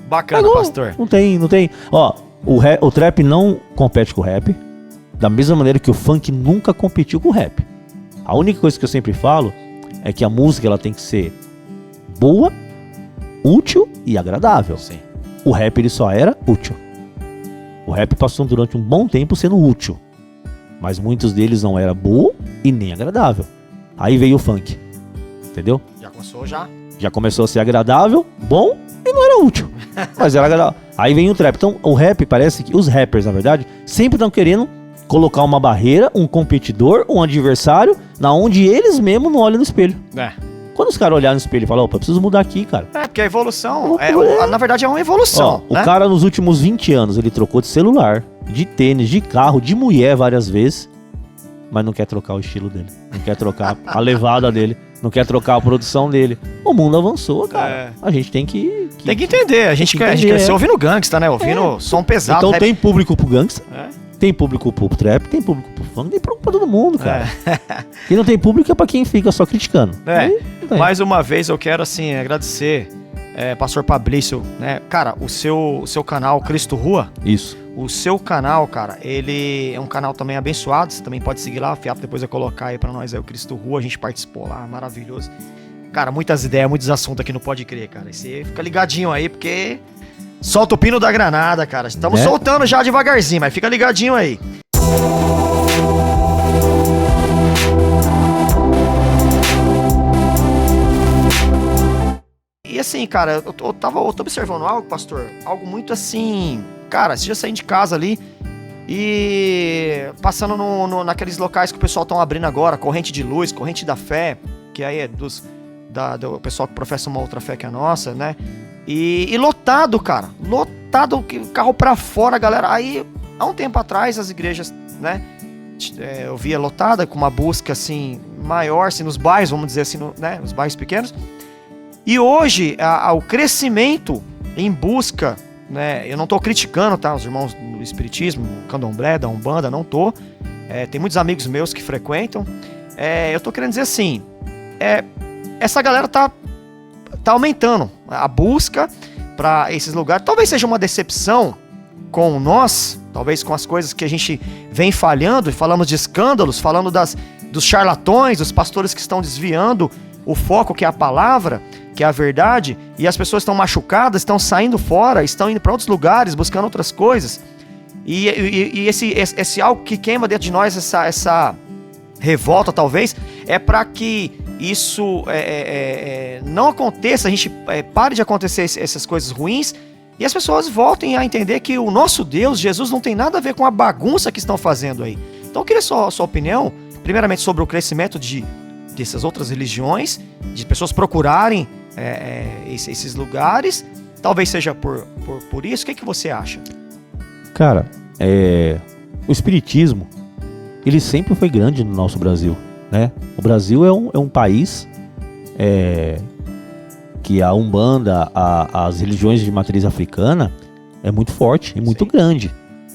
Bacana, é gol. Pastor. Não tem. Ó, o trap não compete com o rap, da mesma maneira que o funk nunca competiu com o rap. A única coisa que eu sempre falo é que a música ela tem que ser boa, útil e agradável. Sim. O rap ele só era útil. O rap passou durante um bom tempo sendo útil, mas muitos deles não era bom e nem agradável. Aí veio o funk, entendeu? Já começou a ser agradável, bom e não era útil, mas era agradável. Aí vem o trap. Então o rap, parece que os rappers, na verdade, sempre estão querendo colocar uma barreira, um competidor, um adversário, na onde eles mesmos não olham no espelho. Quando os caras olharem no espelho e falam, opa, preciso mudar aqui, cara. Porque a evolução, na verdade é uma evolução. Ó, né? O cara nos últimos 20 anos, ele trocou de celular, de tênis, de carro, de mulher várias vezes, mas não quer trocar o estilo dele, não quer trocar a levada dele, não quer trocar a produção dele. O mundo avançou, cara. A gente tem que entender. A gente cresceu ouvindo gangsta, né? Ouvindo som pesado. Então tem público pro gangsta, tem público pro trap, tem público pro funk, tem público pra todo mundo, cara. Quem não tem público é pra quem fica só criticando. Mais uma vez eu quero, assim, agradecer Pastor Fabrício, né? Cara, o seu canal Cristo Rua, Isso. o seu canal, cara, ele é um canal também abençoado. Você também pode seguir lá, o Fiapo depois vai colocar aí pra nós, o Cristo Rua, a gente participou lá, maravilhoso. Cara, muitas ideias, muitos assuntos aqui no Pode Crer, cara. E você fica ligadinho aí, porque solta o pino da granada, cara. Estamos soltando já devagarzinho, mas fica ligadinho aí. E assim, cara, eu tô observando algo, pastor, algo muito assim, cara, você já saindo de casa ali e passando naqueles locais que o pessoal estão abrindo agora, corrente de luz, corrente da fé, que aí é do pessoal que professa uma outra fé que a nossa, né? E lotado, cara, lotado, carro pra fora, galera. Aí, há um tempo atrás, as igrejas, né, eu via lotada com uma busca, assim, maior, assim, nos bairros, vamos dizer assim, né, nos bairros pequenos. E hoje, o crescimento em busca, né, eu não tô criticando, tá, os irmãos do Espiritismo, Candomblé, da Umbanda, não tô. Tem muitos amigos meus que frequentam. Eu tô querendo dizer assim, essa galera tá aumentando a busca para esses lugares. Talvez seja uma decepção com nós, talvez com as coisas que a gente vem falhando, e falamos de escândalos, falando dos charlatões, dos pastores que estão desviando o foco, que é a palavra, que é a verdade, e as pessoas estão machucadas, estão saindo fora, estão indo para outros lugares, buscando outras coisas. E esse algo que queima dentro de nós, essa revolta, talvez, é para que isso não aconteça, a gente pare de acontecer essas coisas ruins, e as pessoas voltem a entender que o nosso Deus, Jesus, não tem nada a ver com a bagunça que estão fazendo aí. Então eu queria só a sua opinião, primeiramente sobre o crescimento dessas outras religiões, de pessoas procurarem esses lugares, talvez seja por isso. O que você acha? Cara, o espiritismo, ele sempre foi grande no nosso Brasil, né? O Brasil é um país que a Umbanda, as religiões de matriz africana, é muito forte e muito grande.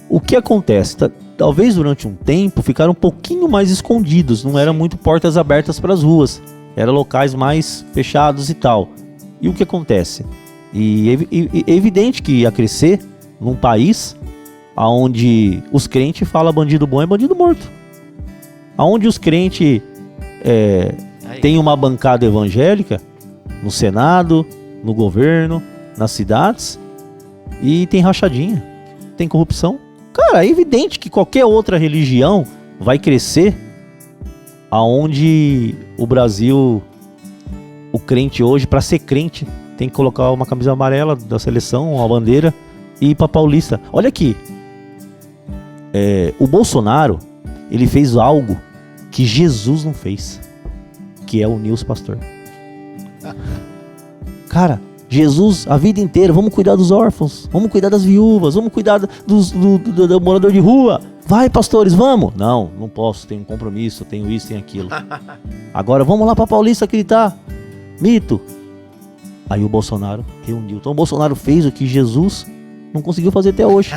O que acontece? Talvez durante um tempo ficaram um pouquinho mais escondidos, não eram muito portas abertas para as ruas, eram locais mais fechados e tal. E o que acontece? É evidente que ia crescer num país onde os crentes falam bandido bom é bandido morto. Onde os crentes têm uma bancada evangélica no Senado, no governo, nas cidades, e tem rachadinha, tem corrupção. Cara, é evidente que qualquer outra religião vai crescer aonde o Brasil, o crente hoje, para ser crente, tem que colocar uma camisa amarela da seleção, uma bandeira, e ir pra Paulista. Olha aqui, o Bolsonaro, ele fez algo que Jesus não fez, que é unir os pastores. Cara, Jesus, a vida inteira, vamos cuidar dos órfãos, vamos cuidar das viúvas, vamos cuidar do morador de rua. Vai, pastores, vamos. Não posso, tenho um compromisso, tenho isso, tenho aquilo. Agora vamos lá pra Paulista acreditar. Mito. Aí o Bolsonaro reuniu. Então o Bolsonaro fez o que Jesus não conseguiu fazer até hoje,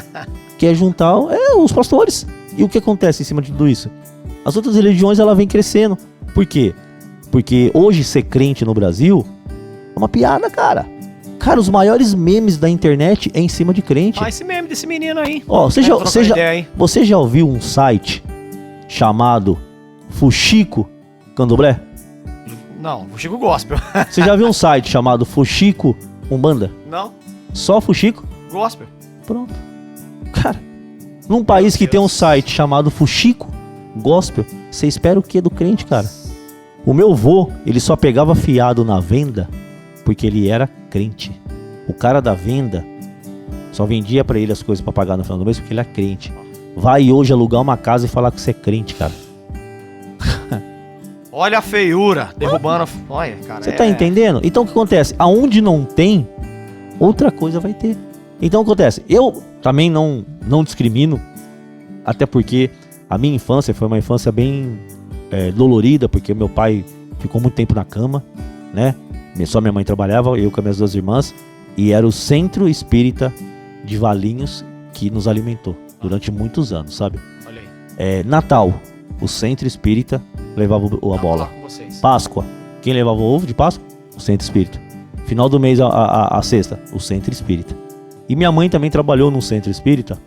que é juntar os pastores. E o que acontece em cima de tudo isso? As outras religiões, ela vem crescendo. Por quê? Porque hoje ser crente no Brasil é uma piada, cara. Cara, os maiores memes da internet é em cima de crente. Esse meme desse menino aí. Você já ouviu um site chamado Fuxico Candomblé? Não, Fuxico Gospel. Você já viu um site chamado Fuxico Umbanda? Não. Só Fuxico? Gospel. Pronto. Cara, num país que tem um site chamado Fuxico Gospel, você espera o que do crente, cara? O meu vô, ele só pegava fiado na venda porque ele era crente. O cara da venda só vendia pra ele as coisas pra pagar no final do mês porque ele é crente. Vai hoje alugar uma casa e falar que você é crente, cara. Olha a feiura, derrubando. Olha, cara. Você tá entendendo? Então o que acontece? Aonde não tem, outra coisa vai ter. Então o que acontece? Eu também não discrimino, até porque a minha infância foi uma infância bem dolorida, porque meu pai ficou muito tempo na cama, né? Só minha mãe trabalhava, eu com as minhas duas irmãs, e era o Centro Espírita de Valinhos que nos alimentou durante muitos anos, sabe? Olha aí. Natal, o Centro Espírita levava a bola. Páscoa, quem levava o ovo de Páscoa? O Centro Espírita. Final do mês a sexta, o Centro Espírita. E minha mãe também trabalhou no Centro Espírita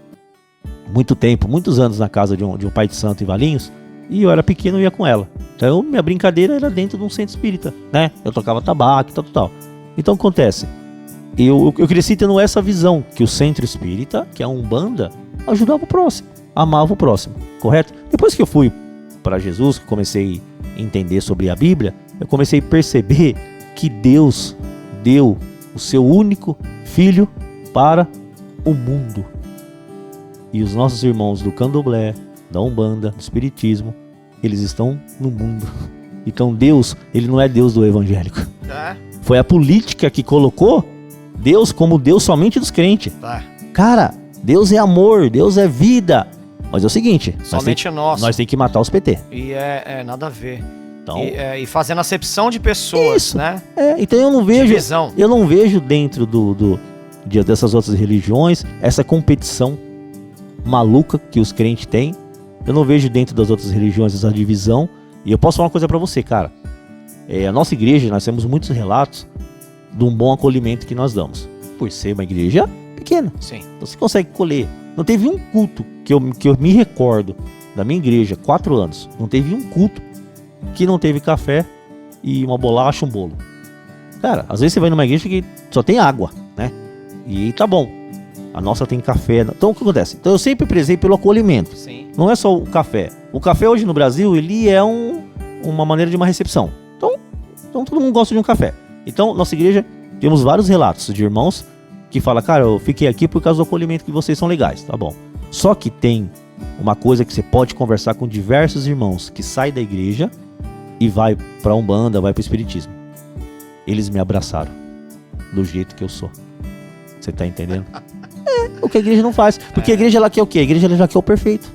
muito tempo, muitos anos na casa de um pai de santo em Valinhos. E eu era pequeno e ia com ela. Então minha brincadeira era dentro de um centro espírita, né? Eu tocava tabaco e tal. Então acontece, eu cresci tendo essa visão, que o centro espírita, que é a Umbanda, ajudava o próximo, amava o próximo, correto? Depois que eu fui para Jesus, que comecei a entender sobre a Bíblia, eu comecei a perceber que Deus deu o seu único filho para o mundo. E os nossos irmãos do Candomblé, da Umbanda, do Espiritismo, eles estão no mundo. Então Deus, ele não é Deus do evangélico. Foi a política que colocou Deus como Deus somente dos crentes. Cara, Deus é amor, Deus é vida. Mas é o seguinte, somente nós temos que matar os PT. E nada a ver. Então, e fazendo acepção de pessoas, isso, né? Então eu não vejo, dentro dessas outras religiões essa competição maluca que os crentes têm. Eu não vejo dentro das outras religiões essa divisão. E eu posso falar uma coisa pra você, cara. A nossa igreja, nós temos muitos relatos de um bom acolhimento que nós damos. Por ser uma igreja pequena. Sim. Então você consegue colher. Não teve um culto que eu me recordo da minha igreja, 4 anos. Não teve um culto que não teve café e uma bolacha, um bolo. Cara, às vezes você vai numa igreja que só tem água, né? E tá bom. A nossa tem café. Então o que acontece? Então eu sempre prezei pelo acolhimento. Sim. Não é só o café. O café hoje no Brasil, ele é uma maneira de uma recepção. Então todo mundo gosta de um café. Então, nossa igreja, temos vários relatos de irmãos que falam, cara, eu fiquei aqui por causa do acolhimento, que vocês são legais, tá bom. Só que tem uma coisa que você pode conversar com diversos irmãos que saem da igreja e vai pra Umbanda, vai pro Espiritismo. Eles me abraçaram do jeito que eu sou. Você tá entendendo? O que a igreja não faz. Porque a igreja ela quer o quê? A igreja ela já quer o perfeito.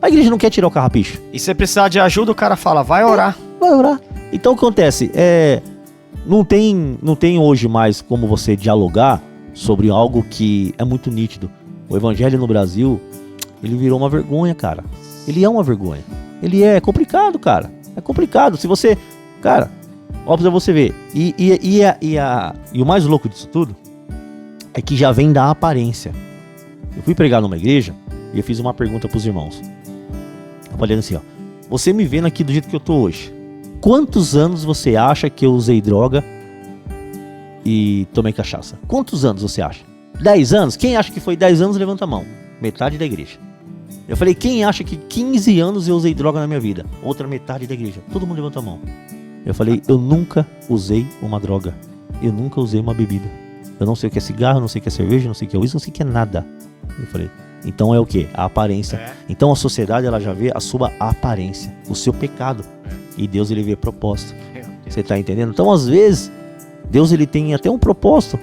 A igreja não quer tirar o carrapicho. E se precisar de ajuda, o cara fala, vai orar. Vai orar. Então o que acontece? Não tem hoje mais como você dialogar sobre algo que é muito nítido. O evangelho no Brasil, ele virou uma vergonha, cara. Ele é uma vergonha. Ele é complicado, cara. É complicado. Se você... Cara, ó pra você ver. E o mais louco disso tudo é que já vem da aparência. Eu fui pregar numa igreja e eu fiz uma pergunta pros irmãos. Eu falei assim, ó. Você me vendo aqui do jeito que eu tô hoje, quantos anos você acha que eu usei droga e tomei cachaça? Quantos anos você acha? 10 anos? Quem acha que foi 10 anos, levanta a mão. Metade da igreja. Eu falei, quem acha que 15 anos eu usei droga na minha vida? Outra metade da igreja. Todo mundo levanta a mão. Eu falei, eu nunca usei uma droga. Eu nunca usei uma bebida. Eu não sei o que é cigarro, não sei o que é cerveja, não sei o que é uísque, não sei o que é nada. Eu falei, então é o que? A aparência. Então a sociedade ela já vê a sua aparência, o seu pecado. E Deus ele vê propósito. Você tá entendendo? Então às vezes Deus ele tem até um propósito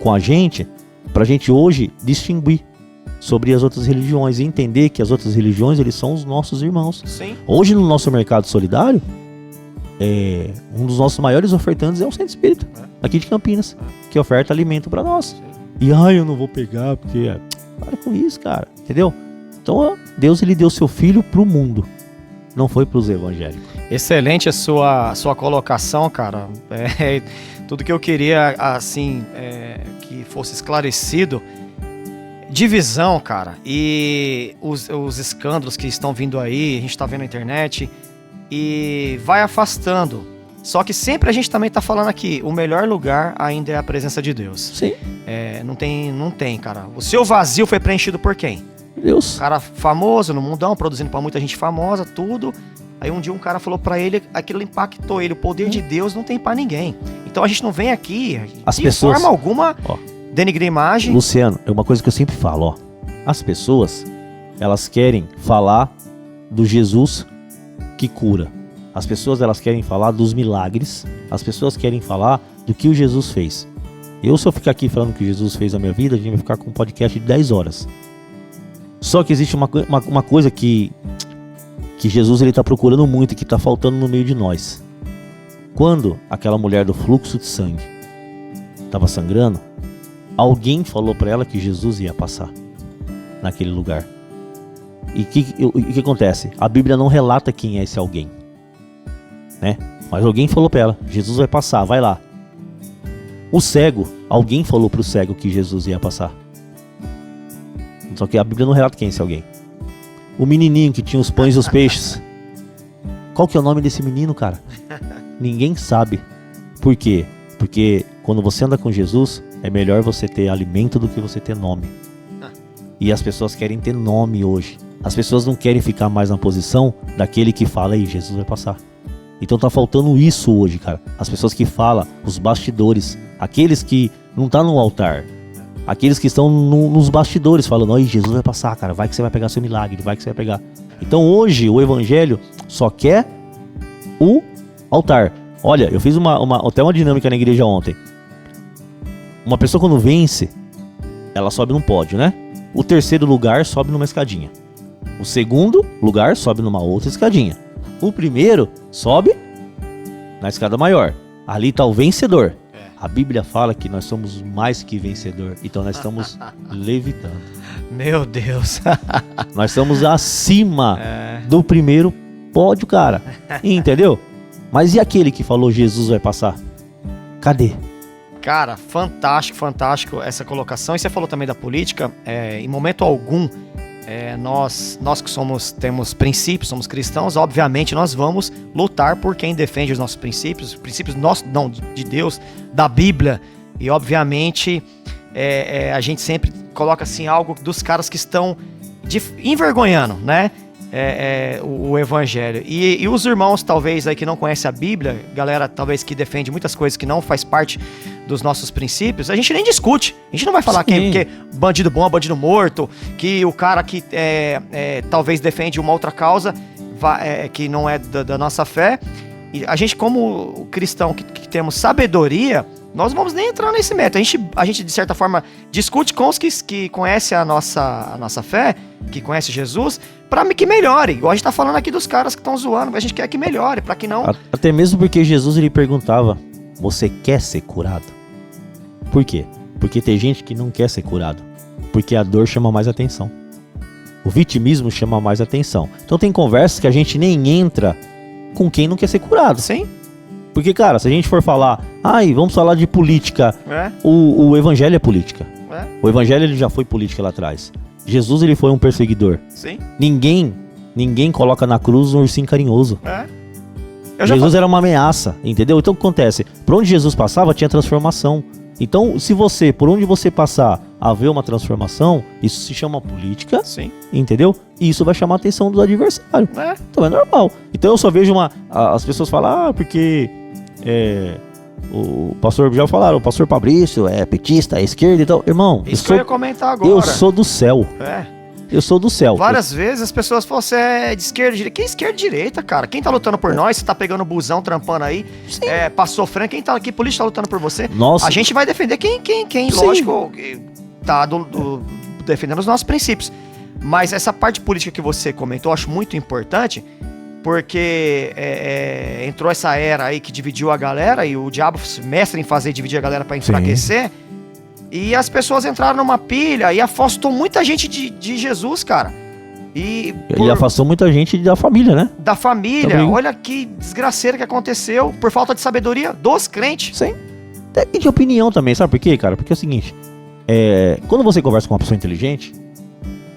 com a gente, pra gente hoje distinguir sobre as outras religiões e entender que as outras religiões eles são os nossos irmãos. Sim. Hoje no nosso mercado solidário, um dos nossos maiores ofertantes é o Centro Espírita, aqui de Campinas, que oferta alimento pra nós. Sim. E eu não vou pegar porque... Para com isso, cara, entendeu? Então Deus ele deu seu filho pro mundo, não foi pros evangélicos. Excelente a sua colocação, cara. Tudo que eu queria, assim, que fosse esclarecido. Divisão, cara, e os escândalos que estão vindo aí, a gente tá vendo na internet, e vai afastando. Só que sempre a gente também tá falando aqui, o melhor lugar ainda é a presença de Deus. Sim. Não tem, cara. O seu vazio foi preenchido por quem? Deus. Cara famoso no mundão, produzindo pra muita gente famosa, tudo. Aí um dia um cara falou pra ele, aquilo impactou ele, o poder de Deus não tem pra ninguém. Então a gente não vem aqui, de forma alguma, denigrir imagem. Luciano, é uma coisa que eu sempre falo, ó. As pessoas, elas querem falar do Jesus que cura. As pessoas, elas querem falar dos milagres. As pessoas querem falar do que o Jesus fez. Se eu ficar aqui falando o que Jesus fez na minha vida, a gente vai ficar com um podcast de 10 horas. Só que existe uma coisa que Jesus ele tá procurando muito e que tá faltando no meio de nós. Quando aquela mulher do fluxo de sangue estava sangrando, alguém falou para ela que Jesus ia passar naquele lugar. E o que acontece? A Bíblia não relata quem é esse alguém, né? Mas alguém falou para ela, Jesus vai passar, vai lá. O cego, alguém falou pro cego que Jesus ia passar. Só que a Bíblia não relata quem é esse alguém. O menininho que tinha os pães e os peixes. Qual que é o nome desse menino, cara? Ninguém sabe. Por quê? Porque quando você anda com Jesus, é melhor você ter alimento do que você ter nome. E as pessoas querem ter nome hoje. As pessoas não querem ficar mais na posição daquele que fala, aí Jesus vai passar. Então tá faltando isso hoje, cara. As pessoas que falam, os bastidores, aqueles que não tá no altar, aqueles que estão nos bastidores falando, aí Jesus vai passar, cara, vai que você vai pegar seu milagre, vai que você vai pegar. Então hoje o evangelho só quer o altar. Olha, eu fiz até uma dinâmica na igreja ontem. Uma pessoa quando vence, ela sobe num pódio, né? O terceiro lugar sobe numa escadinha. O segundo lugar sobe numa outra escadinha. O primeiro sobe na escada maior. Ali está o vencedor. A Bíblia fala que nós somos mais que vencedor. Então nós estamos levitando. Meu Deus. Nós estamos acima do primeiro pódio, cara. Entendeu? Mas e aquele que falou Jesus vai passar? Cadê? Cara, fantástico, fantástico essa colocação. E você falou também da política. Em momento algum, nós que temos princípios, somos cristãos, obviamente nós vamos lutar por quem defende os nossos princípios nossos, não, de Deus, da Bíblia. E obviamente a gente sempre coloca assim algo dos caras que estão envergonhando, né? O evangelho. E os irmãos, talvez, aí que não conhecem a Bíblia, galera, talvez que defende muitas coisas que não faz parte dos nossos princípios, a gente nem discute. A gente não vai falar que bandido bom é bandido morto, que o cara que talvez defende uma outra causa que não é da nossa fé. E a gente, como cristão que temos sabedoria, nós não vamos nem entrar nesse método. A gente de certa forma, discute com os que conhecem a nossa fé, que conhece Jesus, para que melhore. Igual a gente tá falando aqui dos caras que estão zoando, a gente quer que melhore, para que não... Até mesmo porque Jesus, ele perguntava, você quer ser curado? Por quê? Porque tem gente que não quer ser curado. Porque a dor chama mais atenção. O vitimismo chama mais atenção. Então tem conversas que a gente nem entra com quem não quer ser curado. Sim. Porque, cara, se a gente for falar, vamos falar de política, o evangelho é política. O evangelho ele já foi política lá atrás. Jesus, ele foi um perseguidor. Sim. Ninguém coloca na cruz um ursinho carinhoso. Jesus era uma ameaça, entendeu? Então o que acontece? Por onde Jesus passava tinha transformação. Então, se você, por onde você passar, haver uma transformação, isso se chama política. Sim. Entendeu? E isso vai chamar a atenção do adversário. Então é normal. Então eu só vejo as pessoas falam, porque o pastor, já falaram, o pastor Fabrício é petista, é esquerda e tal. Irmão, isso que eu ia comentar agora. Eu sou do céu. Eu sou do céu. Várias vezes as pessoas falam, você é de esquerda, direita. Quem é esquerda e direita, cara? Quem tá lutando por nós? Você tá pegando busão, trampando aí, passou frente. Quem tá aqui, polícia tá lutando por você? Nossa. A gente vai defender quem lógico, tá defendendo os nossos princípios. Mas essa parte política que você comentou, eu acho muito importante, porque entrou essa era aí que dividiu a galera, e o diabo mestre em dividir a galera pra enfraquecer. Sim. E as pessoas entraram numa pilha e afastou muita gente de Jesus, cara. Ele afastou muita gente da família, né? Da família. Também. Olha que desgraceira que aconteceu por falta de sabedoria dos crentes. Sim. E de opinião também, sabe por quê, cara? Porque é o seguinte, quando você conversa com uma pessoa inteligente,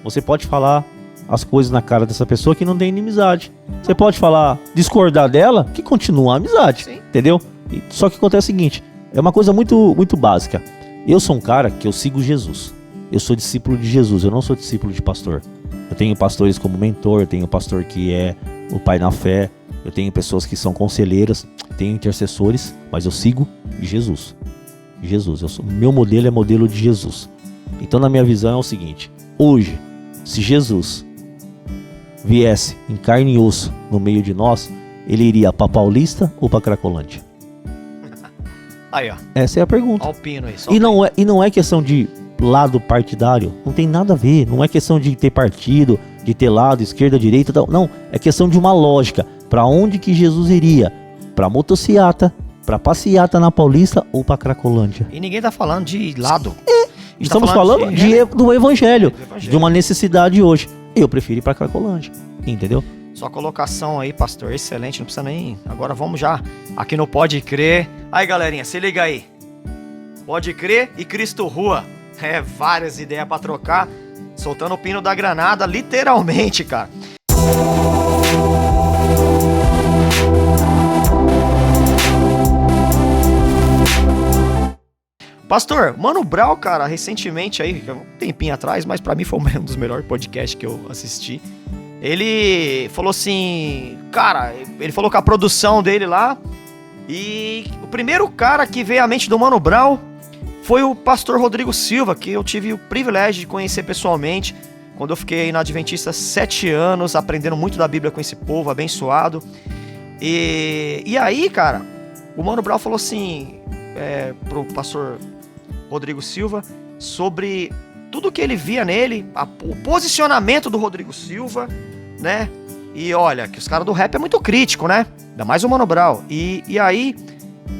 você pode falar as coisas na cara dessa pessoa que não tem inimizade. Você pode discordar dela, que continua a amizade. Sim. Entendeu? Só que acontece o seguinte, é uma coisa muito, muito básica. Eu sou um cara que eu sigo Jesus. Eu sou discípulo de Jesus, eu não sou discípulo de pastor. Eu tenho pastores como mentor, eu tenho pastor que é o pai na fé, eu tenho pessoas que são conselheiras, tenho intercessores, mas eu sigo Jesus. Meu modelo é modelo de Jesus. Então na minha visão é o seguinte, hoje, se Jesus viesse em carne e osso no meio de nós, ele iria para Paulista ou para Cracolândia? Aí, ó. Essa é a pergunta. Ó o pino aí, e não é questão de lado partidário, não tem nada a ver, não é questão de ter partido, de ter lado, esquerda, direita, não, é questão de uma lógica. Para onde que Jesus iria? Para motociata, para passeata na Paulista ou para Cracolândia? E ninguém tá falando de lado. Estamos falando do evangelho, de uma necessidade hoje. Eu prefiro ir para Cracolândia, entendeu? Sua colocação aí, pastor, excelente, não precisa nem... Agora vamos já, aqui no Pode Crer. Aí, galerinha, se liga aí. Pode crer e Cristo Rua. Várias ideias pra trocar. Soltando o pino da granada, literalmente, cara. Pastor, Mano Brown, cara, recentemente aí, um tempinho atrás, mas pra mim foi um dos melhores podcasts que eu assisti. Ele falou assim, cara, ele falou com a produção dele lá, e o primeiro cara que veio à mente do Mano Brown foi o pastor Rodrigo Silva, que eu tive o privilégio de conhecer pessoalmente, quando eu fiquei na Adventista 7 anos, aprendendo muito da Bíblia com esse povo, abençoado. E aí, cara, o Mano Brown falou assim, pro pastor Rodrigo Silva, sobre tudo que ele via nele, o posicionamento do Rodrigo Silva, né? E olha, que os caras do rap é muito crítico, né? Ainda mais o Mano Brown. E aí,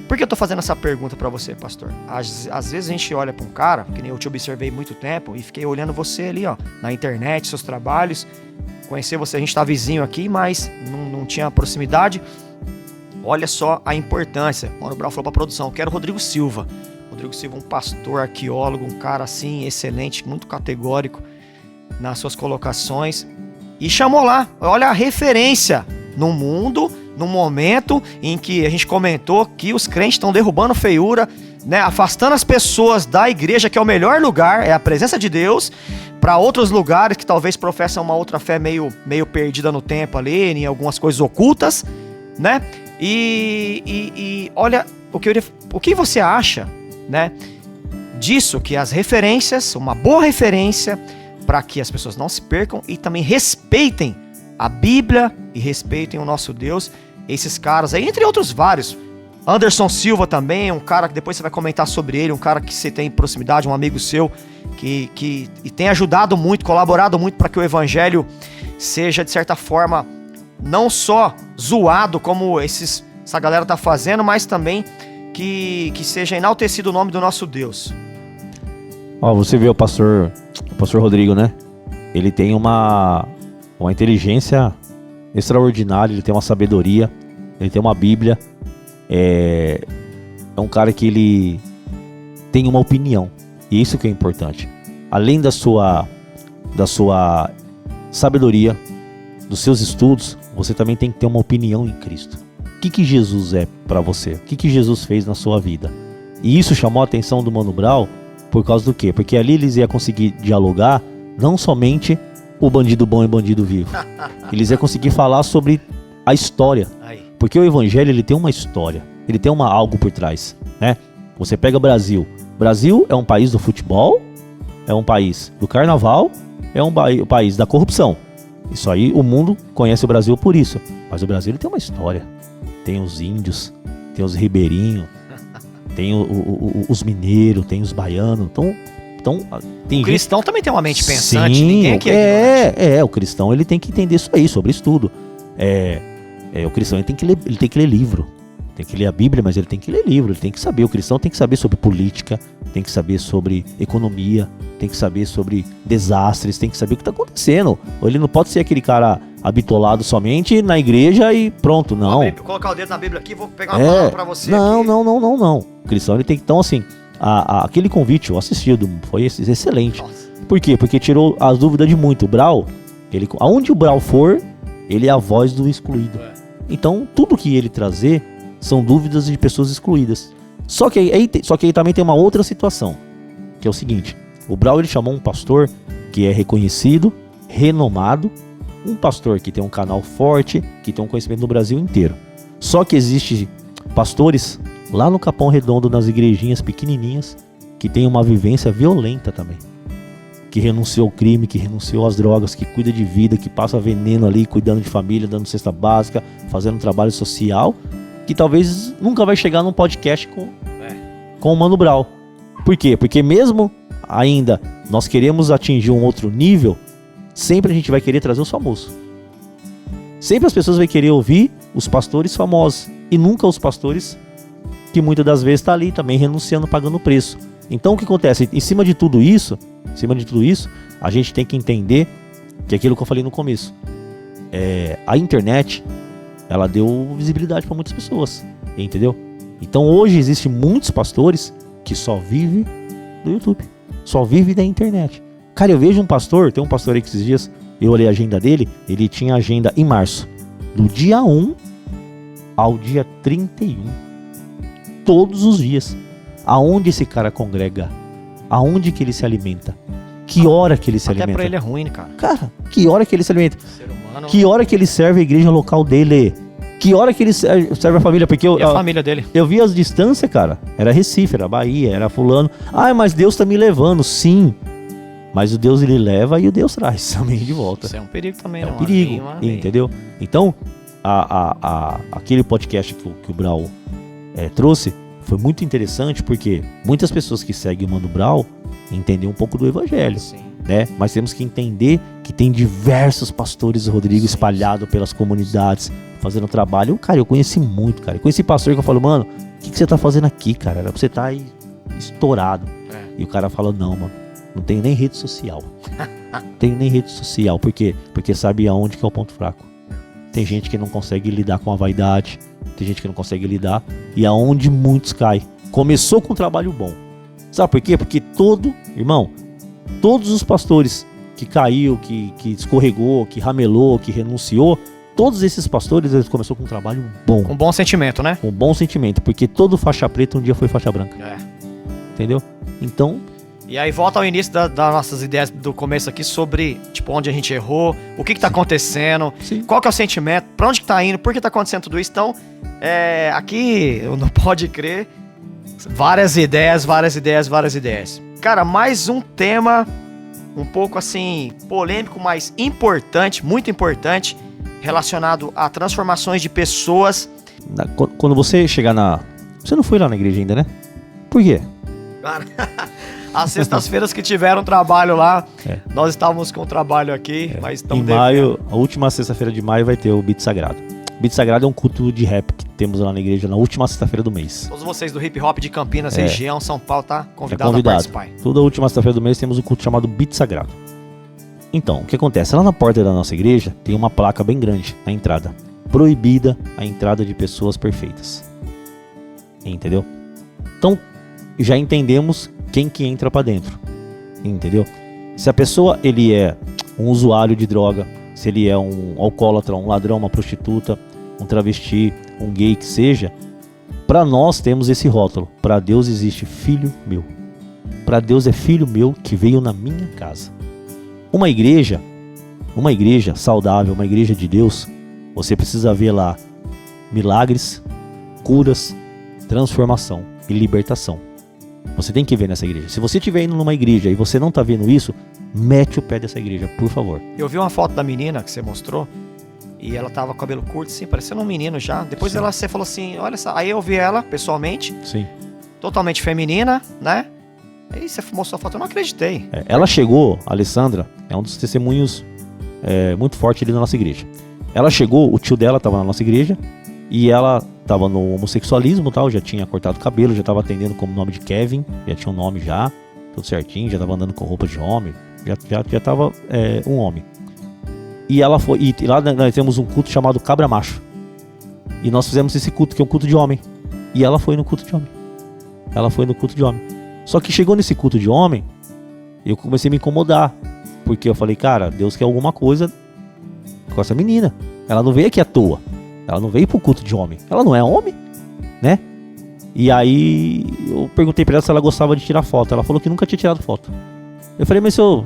por que eu tô fazendo essa pergunta pra você, pastor? Às vezes a gente olha pra um cara, que nem eu te observei muito tempo, e fiquei olhando você ali, ó, na internet, seus trabalhos, conhecer você, a gente tá vizinho aqui, mas não tinha proximidade. Olha só a importância. O Mano Brown falou pra produção, eu quero o Rodrigo Silva. Rodrigo Silva, um pastor, arqueólogo, um cara assim, excelente, muito categórico nas suas colocações. E chamou lá, olha a referência no mundo, no momento em que a gente comentou que os crentes estão derrubando feiura, né, afastando as pessoas da igreja, que é o melhor lugar, é a presença de Deus, para outros lugares que talvez professam uma outra fé meio perdida no tempo ali, em algumas coisas ocultas, né? E olha, o que você acha, né, disso, que as referências, uma boa referência para que as pessoas não se percam e também respeitem a Bíblia e respeitem o nosso Deus, esses caras aí, entre outros vários. Anderson Silva também, um cara que depois você vai comentar sobre ele, um cara que você tem proximidade, um amigo seu, que tem ajudado muito, colaborado muito para que o evangelho seja, de certa forma, não só zoado como essa galera tá fazendo, mas também que seja enaltecido o nome do nosso Deus. Ó, você vê o pastor Rodrigo, né? Ele tem uma inteligência extraordinária, ele tem uma sabedoria, ele tem uma Bíblia. É um cara que ele tem uma opinião, e isso que é importante. Além da sua sabedoria, dos seus estudos, você também tem que ter uma opinião em Cristo. O que Jesus é para você? O que Jesus fez na sua vida? E isso chamou a atenção do Mano Brown por causa do quê? Porque ali eles iam conseguir dialogar não somente o bandido bom e bandido vivo. Eles iam conseguir falar sobre a história. Porque o evangelho, ele tem uma história. Ele tem algo por trás, né? Você pega o Brasil. Brasil é um país do futebol, é um país do carnaval, é um país da corrupção. Isso aí, o mundo conhece o Brasil por isso. Mas o Brasil, ele tem uma história. Tem os índios, tem os ribeirinhos, tem os mineiros, tem os baianos. Então, tem o cristão também tem uma mente pensante. Sim, ninguém aqui o cristão, ele tem que entender isso aí, sobre isso tudo. O cristão, ele tem que ler livro. Tem que ler a Bíblia, mas ele tem que ler livro. Ele tem que saber, o cristão tem que saber sobre política, tem que saber sobre economia, tem que saber sobre desastres, tem que saber o que está acontecendo. Ele não pode ser aquele cara habitolado somente na igreja e pronto, não. Vou colocar o dedo na Bíblia aqui e vou pegar uma palavra pra você. Não. O cristão, ele tem que, então assim, aquele convite, eu assisti, foi excelente. Nossa. Por quê? Porque tirou as dúvidas de muito. O Brown, aonde o Brown for, ele é a voz do excluído. Então, tudo que ele trazer são dúvidas de pessoas excluídas. Só que aí também tem uma outra situação, que é o seguinte: o Brown, ele chamou um pastor que é reconhecido, renomado, um pastor que tem um canal forte, que tem um conhecimento no Brasil inteiro. Só que existe pastores lá no Capão Redondo, nas igrejinhas pequenininhas, que tem uma vivência violenta também, que renunciou ao crime, que renunciou às drogas, que cuida de vida, que passa veneno ali, cuidando de família, dando cesta básica, fazendo um trabalho social, que talvez nunca vai chegar num podcast com o Mano Brown. Por quê? Porque mesmo ainda nós queremos atingir um outro nível, sempre a gente vai querer trazer os famosos. Sempre as pessoas vão querer ouvir os pastores famosos, e nunca os pastores que muitas das vezes estão ali também renunciando, pagando o preço. Então o que acontece? Em cima de tudo isso, a gente tem que entender que aquilo que eu falei no começo, a internet, ela deu visibilidade para muitas pessoas, entendeu? Então hoje existem muitos pastores que só vive do YouTube, só vive da internet. Cara, eu vejo um pastor, tem um pastor aí que esses dias eu olhei a agenda dele, ele tinha agenda em março, do dia 1 ao dia 31, todos os dias. Aonde esse cara congrega? Aonde que ele se alimenta? Que hora que ele se alimenta? Até pra ele é ruim, né, cara? Cara, que hora que ele se alimenta? Ser humano... Que hora que ele serve a igreja local dele? Que hora que ele serve a família? Porque E a família dele? eu vi as distâncias, cara. Era Recife, era Bahia, era fulano. Ah, mas Deus tá me levando. Sim. Mas o Deus, ele leva e o Deus traz também de volta. Isso é um perigo também, É né? um perigo, entendeu? Então, aquele podcast que o Brau trouxe foi muito interessante, porque muitas pessoas que seguem o Mano Brau entendem um pouco do evangelho, Sim. né? Mas temos que entender que tem diversos pastores Rodrigo espalhados pelas comunidades, fazendo trabalho. Cara, eu conheci muito, cara. Eu conheci pastor que eu falo, mano, o que você tá fazendo aqui, cara? Era pra você tá aí estourado. E o cara fala, não, mano, não tenho nem rede social. Não tenho nem rede social. Por quê? Porque sabe aonde que é o ponto fraco. Tem gente que não consegue lidar com a vaidade. Tem gente que não consegue lidar. E aonde muitos caem. Começou com um trabalho bom. Sabe por quê? Porque todos os pastores que caiu, que escorregou, que ramelou, que renunciou, todos esses pastores, eles começaram com um trabalho bom. Com bom sentimento, né? Com bom sentimento. Porque todo faixa preta um dia foi faixa branca. Entendeu? Então... E aí volta ao início das nossas ideias do começo aqui sobre, tipo, onde a gente errou, o que tá acontecendo, qual que é o sentimento, pra onde que tá indo, por que tá acontecendo tudo isso. Então, aqui, eu não pode crer, várias ideias. Cara, mais um tema um pouco assim, polêmico, mas importante, muito importante, relacionado a transformações de pessoas. Quando você chegar na... Você não foi lá na igreja ainda, né? Por quê? Cara... As sextas-feiras que tiveram trabalho lá, nós estávamos com trabalho aqui, mas estamos em maio, a última sexta-feira de maio vai ter o Beat Sagrado. Beat Sagrado é um culto de rap que temos lá na igreja na última sexta-feira do mês. Todos vocês do hip hop de Campinas, região, São Paulo, tá convidado a participar. Toda última sexta-feira do mês temos um culto chamado Beat Sagrado. Então, o que acontece? Lá na porta da nossa igreja tem uma placa bem grande na entrada. Proibida a entrada de pessoas perfeitas. Entendeu? Então, já entendemos quem que entra pra dentro, entendeu? Se a pessoa, ele é um usuário de droga, se ele é um alcoólatra, um ladrão, uma prostituta, um travesti, um gay que seja, pra nós temos esse rótulo. Pra Deus existe filho meu. Pra Deus é filho meu que veio na minha casa. Uma igreja saudável, uma igreja de Deus, você precisa ver lá milagres, curas, transformação e libertação. Você tem que ver nessa igreja. Se você estiver indo numa igreja e você não tá vendo isso, mete o pé dessa igreja, por favor. Eu vi uma foto da menina que você mostrou e ela tava com o cabelo curto, assim, parecendo um menino já. Depois você falou assim, olha só. Aí eu vi ela, pessoalmente. Sim. Totalmente feminina, né? Aí você mostrou a foto, eu não acreditei. Ela chegou, a Alessandra, é um dos testemunhos muito forte ali na nossa igreja. Ela chegou, o tio dela tava na nossa igreja e ela tava no homossexualismo e tal, já tinha cortado o cabelo, já tava atendendo como nome de Kevin, já tinha um nome já, tudo certinho, já tava andando com roupa de homem, já tava um homem. E ela foi, e lá nós temos um culto chamado Cabra Macho. E nós fizemos esse culto, que é um culto de homem. E ela foi no culto de homem. Só que chegou nesse culto de homem, eu comecei a me incomodar. Porque eu falei, cara, Deus quer alguma coisa com essa menina. Ela não veio aqui à toa. Ela não veio pro culto de homem. Ela não é homem, né? E aí eu perguntei pra ela se ela gostava de tirar foto. Ela falou que nunca tinha tirado foto. Eu falei, mas se eu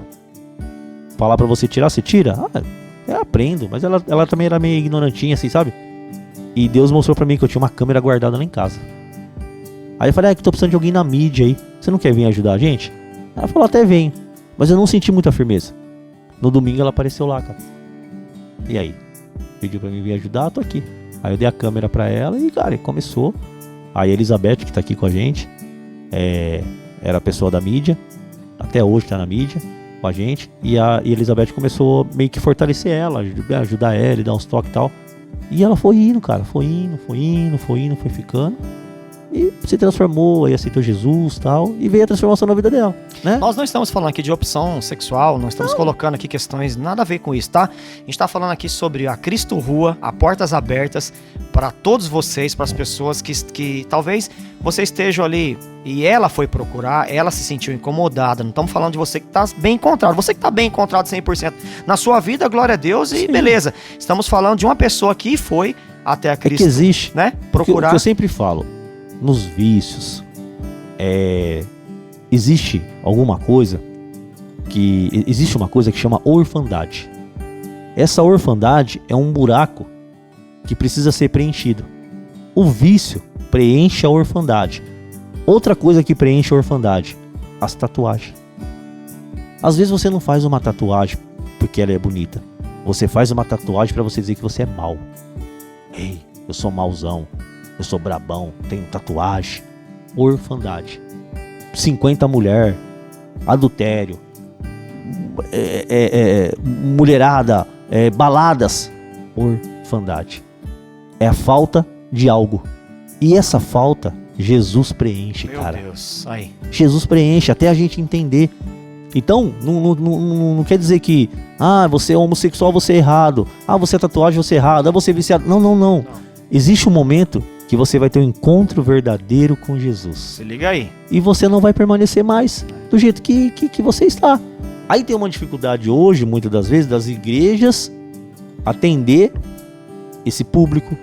falar pra você tirar, você tira? Ah, eu aprendo. Mas ela também era meio ignorantinha, assim, sabe? E Deus mostrou pra mim que eu tinha uma câmera guardada lá em casa. Aí eu falei, que tô precisando de alguém na mídia aí. Você não quer vir ajudar a gente? Ela falou, até venho. Mas eu não senti muita firmeza. No domingo ela apareceu lá, cara. E aí? Pediu pra mim vir ajudar, tô aqui. Aí eu dei a câmera pra ela e, cara, começou. Aí a Elizabeth, que tá aqui com a gente, era a pessoa da mídia. Até hoje tá na mídia com a gente. E a Elizabeth começou meio que fortalecer ela, ajudar ela e dar uns toques e tal. E ela foi indo, cara. Foi ficando. e se transformou, e aceitou Jesus e tal, e veio a transformação na vida dela, né? Nós não estamos falando aqui de opção sexual, não estamos colocando aqui questões nada a ver com isso, tá? A gente tá falando aqui sobre a Cristo Rua, a portas abertas para todos vocês, para as pessoas que talvez você esteja ali e ela foi procurar, ela se sentiu incomodada. Não estamos falando de você que tá bem encontrado. Você que tá bem encontrado 100% na sua vida, glória a Deus e beleza. Estamos falando de uma pessoa que foi até a Cristo, que existe, né? Procurar. O que eu sempre falo, nos vícios, existe alguma coisa existe uma coisa que chama orfandade. Essa orfandade é um buraco que precisa ser preenchido. O vício preenche a orfandade. Outra coisa que preenche a orfandade, as tatuagens. Às vezes você não faz uma tatuagem porque ela é bonita. Você faz uma tatuagem para você dizer que você é mau. Ei, eu sou mauzão, eu sou brabão, tenho tatuagem. Orfandade. 50 mulher, adultério, mulherada, baladas. Orfandade. É a falta de algo. E essa falta, Jesus preenche, cara. Meu Deus, aí. Jesus preenche, até a gente entender. Então, não quer dizer que você é homossexual, você é errado. Você é tatuagem, você é errado. Você é viciado. Não. Existe um momento que você vai ter um encontro verdadeiro com Jesus. Se liga aí. E você não vai permanecer mais do jeito que você está. Aí tem uma dificuldade hoje, muitas das vezes, das igrejas atender esse público.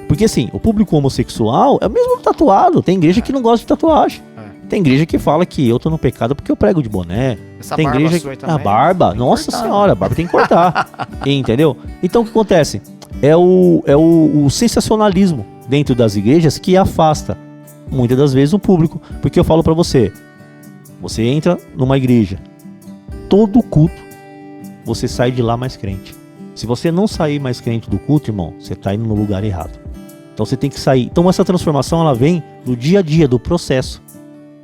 Porque assim, o público homossexual é o mesmo tatuado. Tem igreja que não gosta de tatuagem. Tem igreja que fala que eu tô no pecado porque eu prego de boné. Essa tem barba igreja sua aí que também, a barba, tem que nossa cortar, senhora, a barba tem que cortar. Entendeu? Então o que acontece? É o sensacionalismo dentro das igrejas que afasta muitas das vezes o público. Porque eu falo pra você, você entra numa igreja, todo culto você sai de lá mais crente. Se você não sair mais crente do culto, irmão, você tá indo no lugar errado. Então você tem que sair. Então essa transformação ela vem do dia a dia, do processo.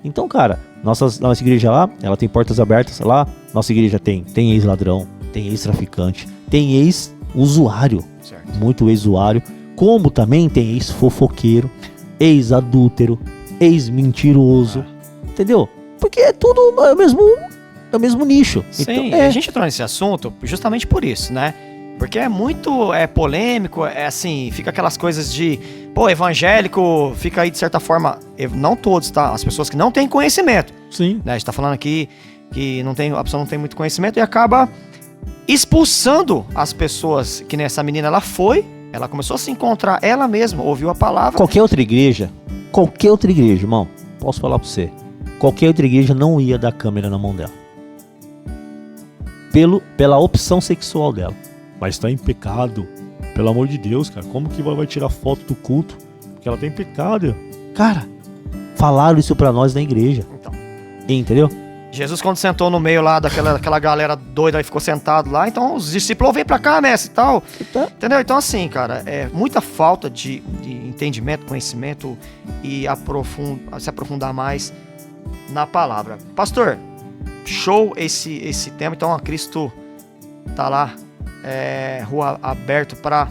Então, cara, nossa igreja lá, ela tem portas abertas lá. Nossa igreja tem ex-ladrão, tem ex-traficante, tem ex-usuário, certo. Muito ex-usuário, como também tem ex-fofoqueiro, ex-adúltero, ex-mentiroso, entendeu? Porque é tudo o mesmo nicho. Sim, então, a gente entrou nesse assunto justamente por isso, né? Porque é muito polêmico, assim, fica aquelas coisas de, evangélico fica aí de certa forma, não todos, tá? As pessoas que não têm conhecimento. Sim. Né? A gente tá falando aqui que a pessoa não tem muito conhecimento e acaba expulsando as pessoas, que nessa menina ela começou a se encontrar, ela mesma ouviu a palavra. Qualquer outra igreja, irmão, posso falar pra você, qualquer outra igreja não ia dar câmera na mão dela. Pela opção sexual dela. Mas tá em pecado. Pelo amor de Deus, cara. Como que vai tirar foto do culto? Porque ela tá em pecado. Cara, falaram isso pra nós na igreja. Então, entendeu? Jesus, quando sentou no meio lá daquela galera doida e ficou sentado lá, então os discípulos vêm pra cá, mestre, e tal. Entendeu? Então assim, cara, é muita falta de entendimento, conhecimento e se aprofundar mais na palavra. Pastor, show esse tema. Então a Cristo tá lá, rua aberto para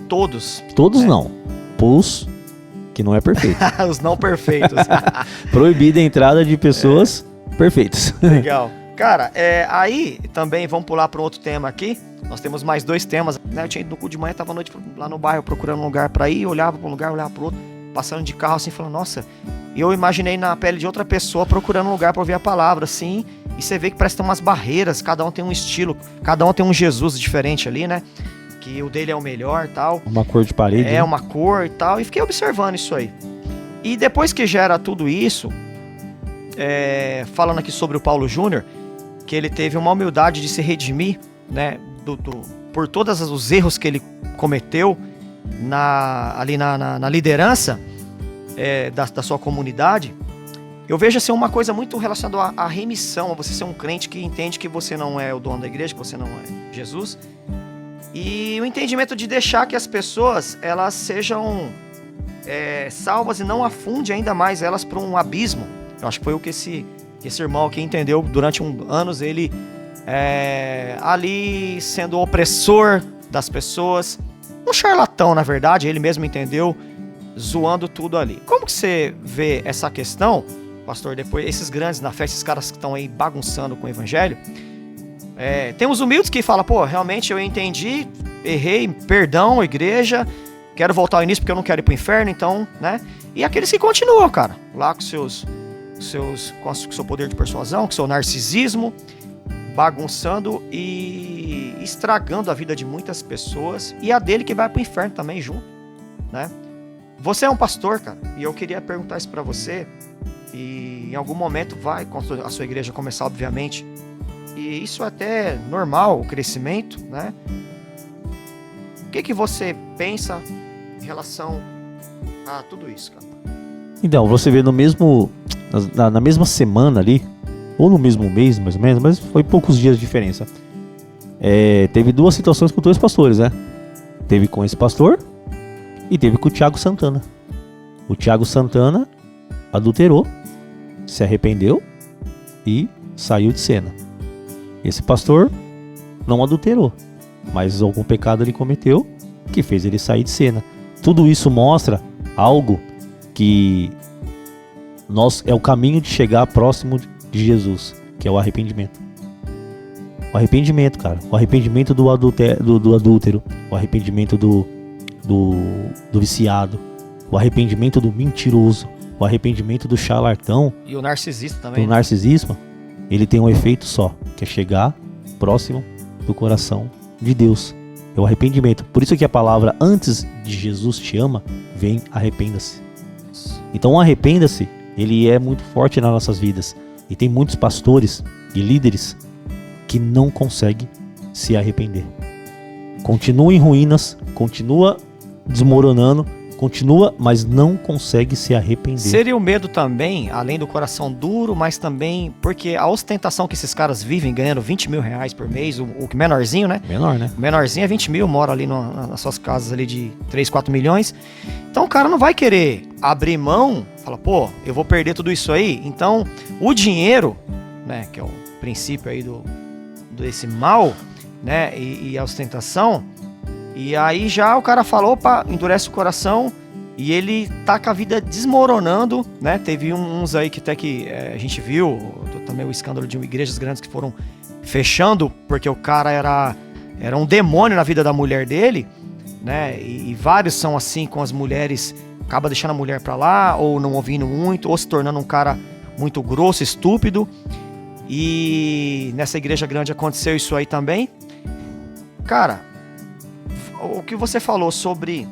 todos. Todos não. Pus que não é perfeito. Os não perfeitos. Proibida a entrada de pessoas perfeitas. Legal. Cara, aí também vamos pular para outro tema aqui. Nós temos mais 2 temas. Né? Eu tinha ido no culto de manhã, tava à noite lá no bairro procurando um lugar para ir, olhava para um lugar, olhava para outro, passando de carro assim, falando, nossa, eu imaginei na pele de outra pessoa procurando um lugar para ouvir a palavra, assim, e você vê que parece que tem umas barreiras, cada um tem um estilo, cada um tem um Jesus diferente ali, né? Que o dele é o melhor e tal. Uma cor de parede. É, né? Uma cor e tal, e fiquei observando isso aí. E depois que gera tudo isso, falando aqui sobre o Paulo Júnior, que ele teve uma humildade de se redimir, né, por todos os erros que ele cometeu ali na liderança da sua comunidade, eu vejo assim uma coisa muito relacionada à remissão, a você ser um crente que entende que você não é o dono da igreja, que você não é Jesus, e o entendimento de deixar que as pessoas elas sejam salvas e não afunde ainda mais elas para um abismo. Eu acho que foi o que esse irmão aqui entendeu durante anos, ele ali sendo opressor das pessoas, um charlatão na verdade, ele mesmo entendeu, zoando tudo ali. Como que você vê essa questão, pastor, depois, esses grandes na fé, esses caras que estão aí bagunçando com o evangelho? Tem os humildes que falam, pô, realmente eu entendi, errei, perdão, igreja, quero voltar ao início porque eu não quero ir pro inferno, então, né? E aqueles que continuam, cara, lá com o seu poder de persuasão, com o seu narcisismo, bagunçando e estragando a vida de muitas pessoas e a dele que vai pro inferno também junto, né? Você é um pastor, cara, e eu queria perguntar isso pra você, e em algum momento vai, quando a sua igreja começar, obviamente, e isso é até normal, o crescimento, né? O que você pensa em relação a tudo isso, cara? Então, você vê na mesma semana ali, ou no mesmo mês, mais ou menos, mas foi poucos dias de diferença. Teve duas situações com dois pastores, né? Teve com esse pastor e teve com o Thiago Santana. O Thiago Santana adulterou, se arrependeu e saiu de cena. Esse pastor não adulterou, mas algum pecado ele cometeu que fez ele sair de cena. Tudo isso mostra algo que é o caminho de chegar próximo de Jesus, que é o arrependimento. O arrependimento, cara. O arrependimento do adúltero, o arrependimento do viciado, o arrependimento do mentiroso, o arrependimento do charlatão. E o narcisista também. O narcisismo, ele tem um efeito só, que é chegar próximo do coração de Deus. É o arrependimento. Por isso que a palavra antes de Jesus te ama, vem arrependa-se. Então o arrependa-se, ele é muito forte nas nossas vidas. E tem muitos pastores e líderes que não conseguem se arrepender. Continua em ruínas, continua desmoronando, continua, mas não consegue se arrepender. Seria o medo também, além do coração duro, mas também porque a ostentação que esses caras vivem ganhando 20 mil reais por mês, o menorzinho, né? Menor, né? O menorzinho é 20 mil, mora ali nas suas casas ali de 3, 4 milhões. Então o cara não vai querer abrir mão, fala, pô, eu vou perder tudo isso aí. Então o dinheiro, né, que é o princípio aí desse mal, né, e a ostentação. E aí já o cara falou, opa, endurece o coração e ele tá com a vida desmoronando, né? Teve uns aí que até que a gente viu, também o escândalo de igrejas grandes que foram fechando, porque o cara era um demônio na vida da mulher dele, né? E vários são assim com as mulheres, acaba deixando a mulher pra lá, ou não ouvindo muito, ou se tornando um cara muito grosso, estúpido. E nessa igreja grande aconteceu isso aí também. Cara, o que você falou sobre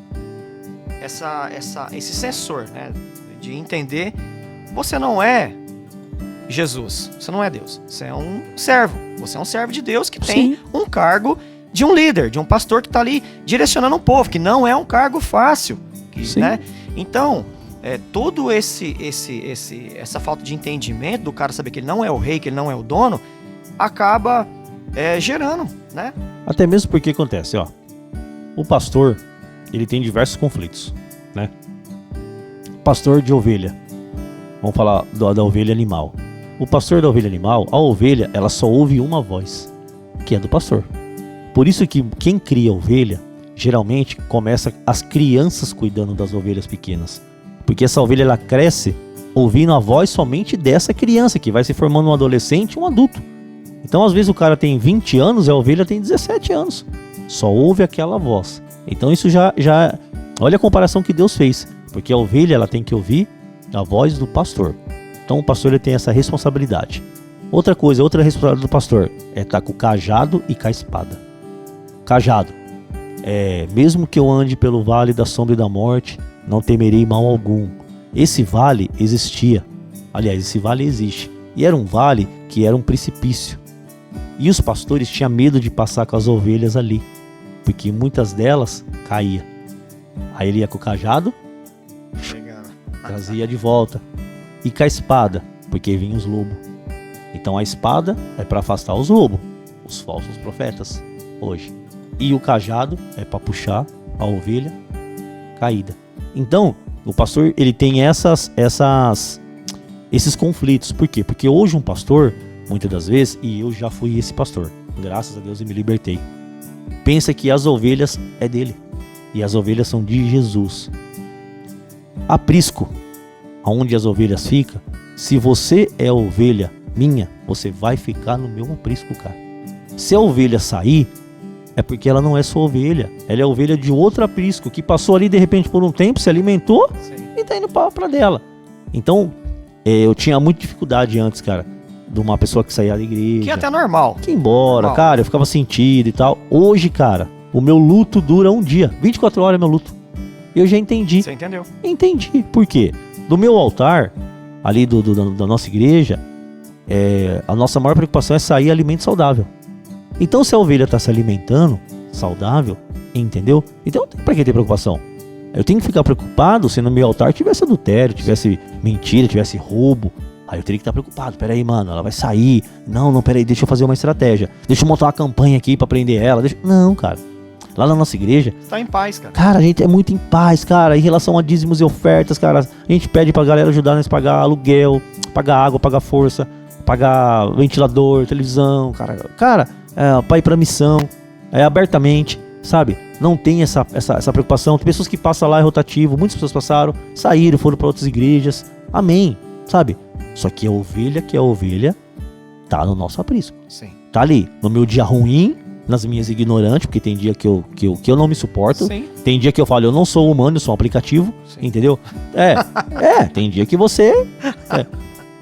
esse sensor, né, de entender, você não é Jesus, você não é Deus, você é um servo, você é um servo de Deus que tem Sim. um cargo de um líder, de um pastor que está ali direcionando um povo, que não é um cargo fácil, né? Então, todo essa falta de entendimento do cara saber que ele não é o rei, que ele não é o dono, acaba gerando, né? Até mesmo porque acontece, ó. O pastor, ele tem diversos conflitos, né? Pastor de ovelha. Vamos falar da ovelha animal. O pastor da ovelha animal, a ovelha, ela só ouve uma voz, que é do pastor. Por isso que quem cria ovelha, geralmente começa as crianças cuidando das ovelhas pequenas. Porque essa ovelha, ela cresce ouvindo a voz somente dessa criança, que vai se formando um adolescente, um adulto. Então, às vezes, o cara tem 20 anos e a ovelha tem 17 anos. Só ouve aquela voz. Então isso já olha a comparação que Deus fez, porque a ovelha ela tem que ouvir a voz do pastor. Então o pastor ele tem essa responsabilidade. Outra responsabilidade do pastor é estar com o cajado e com a espada. Cajado, mesmo que eu ande pelo vale da sombra e da morte, não temerei mal algum. Esse vale existia. Aliás, esse vale existe. E era um vale que era um precipício. E os pastores tinham medo de passar com as ovelhas ali, porque muitas delas caíam. Aí ele ia com o cajado, trazia de volta. E com a espada, porque vinham os lobos. Então a espada é para afastar os lobos, os falsos profetas, hoje. E o cajado é para puxar a ovelha caída. Então, o pastor ele tem esses conflitos. Por quê? Porque hoje um pastor, muitas das vezes, e eu já fui esse pastor, graças a Deus eu me libertei, pensa que as ovelhas é dele e as ovelhas são de Jesus. aprisco, aonde as ovelhas ficam, se você é ovelha minha, você vai ficar no meu aprisco, cara. Se a ovelha sair, é porque ela não é sua ovelha. Ela é ovelha de outro aprisco, que passou ali de repente por um tempo, se alimentou e tá indo pra dela. Então, eu tinha muita dificuldade antes, cara, de uma pessoa que saía da igreja. Que é até normal. Que ia embora, normal. Cara, eu ficava sentido e tal. Hoje, cara, o meu luto dura um dia. 24 horas é meu luto. Eu já entendi. Você entendeu? Entendi. Por quê? Do meu altar, ali da nossa igreja, a nossa maior preocupação é sair alimento saudável. Então, se a ovelha está se alimentando saudável, entendeu? Então, não tem pra que ter preocupação. Eu tenho que ficar preocupado se no meu altar tivesse adultério, tivesse mentira, tivesse roubo. Aí eu teria que estar preocupado. Peraí, mano, ela vai sair. Não, peraí, deixa eu fazer uma estratégia. Deixa eu montar uma campanha aqui pra prender ela. Não, cara. Lá na nossa igreja... Você tá em paz, cara. Cara, a gente é muito em paz, cara. Em relação a dízimos e ofertas, cara, a gente pede pra galera ajudar nós a pagar aluguel, pagar água, pagar força, pagar ventilador, televisão, cara. Cara, pra ir pra missão, abertamente, sabe? Não tem essa preocupação. Tem pessoas que passam lá, é rotativo. Muitas pessoas passaram, saíram, foram pra outras igrejas. Amém, sabe? Só que a ovelha tá no nosso aprisco. Sim. Tá ali, no meu dia ruim, nas minhas ignorantes, porque tem dia que eu não me suporto. Sim. Tem dia que eu falo, eu não sou humano, eu sou um aplicativo. Sim. Entendeu? Tem dia que você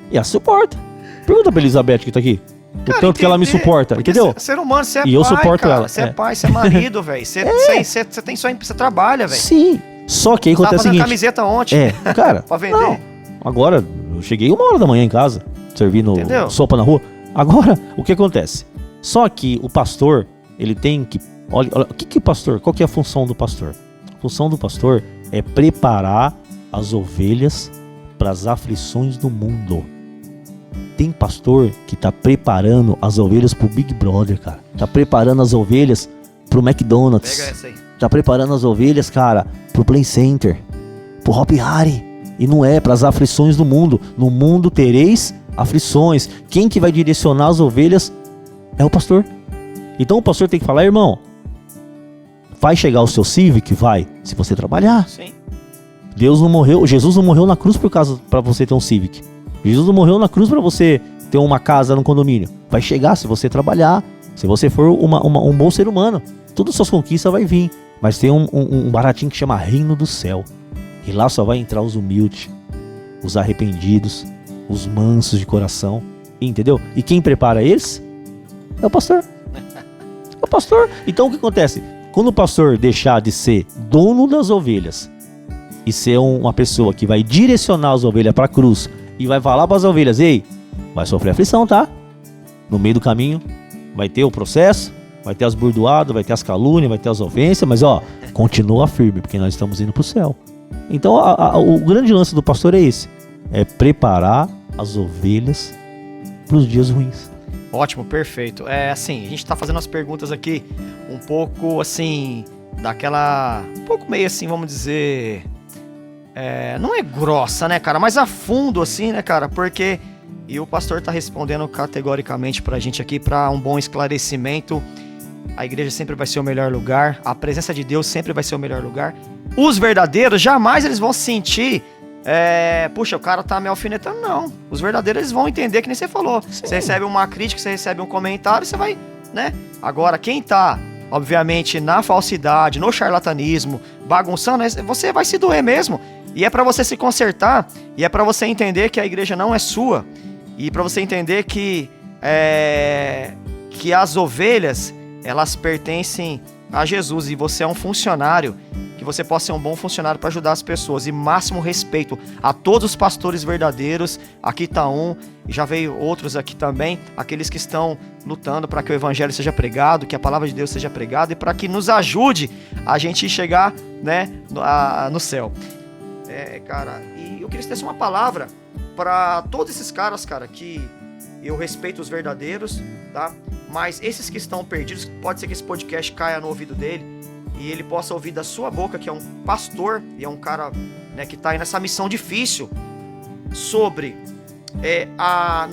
e a suporta. Pergunta pra Elizabeth que tá aqui. O Cara, tanto que ela me suporta, entendeu? Ser humano, você é pai, eu suporto cara. ela. Você é pai, você é marido, velho. Você tem só... Você trabalha, velho. Sim. Só que aí acontece o seguinte... camiseta ontem. Cara... pra vender. Não. Agora, eu cheguei 1h da manhã em casa, servindo sopa na rua. Agora, o que acontece? Só que o pastor, ele tem que... Olha, o que o pastor... Qual que é a função do pastor? A função do pastor é preparar as ovelhas para as aflições do mundo. Tem pastor que tá preparando as ovelhas pro Big Brother, cara. Tá preparando as ovelhas pro McDonald's. Pega essa aí. Tá preparando as ovelhas, cara, pro Play Center, pro Hop Hari. E não é pras aflições do mundo. No mundo tereis aflições. Quem que vai direcionar as ovelhas é o pastor. Então o pastor tem que falar, irmão, vai chegar o seu Civic? Vai, se você trabalhar. Sim. Jesus não morreu na cruz pra você ter um Civic. Jesus não morreu na cruz pra você ter uma casa no condomínio. Vai chegar se você trabalhar, se você for um bom ser humano. Todas as suas conquistas vai vir. Mas tem um baratinho que chama Reino do Céu. E lá só vai entrar os humildes, os arrependidos, os mansos de coração. Entendeu? E quem prepara eles é o pastor. É o pastor. Então o que acontece? Quando o pastor deixar de ser dono das ovelhas e ser uma pessoa que vai direcionar as ovelhas para a cruz e vai falar para as ovelhas, ei, vai sofrer aflição, tá? No meio do caminho vai ter o processo, vai ter as burdoadas, vai ter as calúnias, vai ter as ofensas, mas ó, continua firme, porque nós estamos indo para o céu. Então o grande lance do pastor é esse, é preparar as ovelhas para os dias ruins. Ótimo, perfeito. Assim, a gente tá fazendo as perguntas aqui um pouco assim, um pouco meio assim, vamos dizer, não é grossa, né, cara, mas a fundo assim, né, cara, porque e o pastor tá respondendo categoricamente pra gente aqui, pra um bom esclarecimento. A igreja sempre vai ser o melhor lugar, a presença de Deus sempre vai ser o melhor lugar. Os verdadeiros, jamais eles vão se sentir, puxa, o cara tá me alfinetando, não. Os verdadeiros, eles vão entender que nem você falou. Sim. Você recebe uma crítica, você recebe um comentário, você vai, né? Agora, quem tá, obviamente, na falsidade, no charlatanismo, bagunçando, você vai se doer mesmo. E é pra você se consertar, e é pra você entender que a igreja não é sua, e pra você entender que as ovelhas, elas pertencem a Jesus, e você é um funcionário, que você possa ser um bom funcionário para ajudar as pessoas, e máximo respeito a todos os pastores verdadeiros. Aqui tá um, já veio outros aqui também, aqueles que estão lutando para que o evangelho seja pregado, que a palavra de Deus seja pregada, e para que nos ajude a gente chegar, né, no céu. Cara, e eu queria que você desse uma palavra para todos esses caras, cara, que eu respeito os verdadeiros, tá? Mas esses que estão perdidos, pode ser que esse podcast caia no ouvido dele e ele possa ouvir da sua boca, que é um pastor e é um cara, né, que tá aí nessa missão difícil, sobre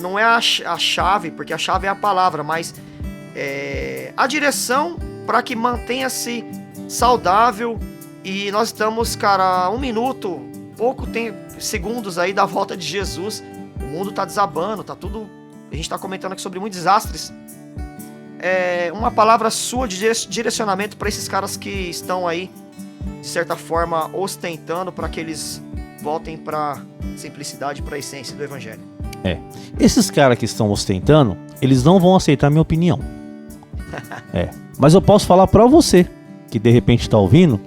não é a chave, porque a chave é a palavra, mas a direção para que mantenha-se saudável. E nós estamos, cara, 1 minuto segundos aí da volta de Jesus. O mundo tá desabando, tá tudo... A gente tá comentando aqui sobre muitos desastres. Uma palavra sua de direcionamento para esses caras que estão aí, de certa forma, ostentando para que eles voltem para simplicidade, para a essência do evangelho. Esses caras que estão ostentando, eles não vão aceitar a minha opinião. Mas eu posso falar para você, que de repente tá ouvindo,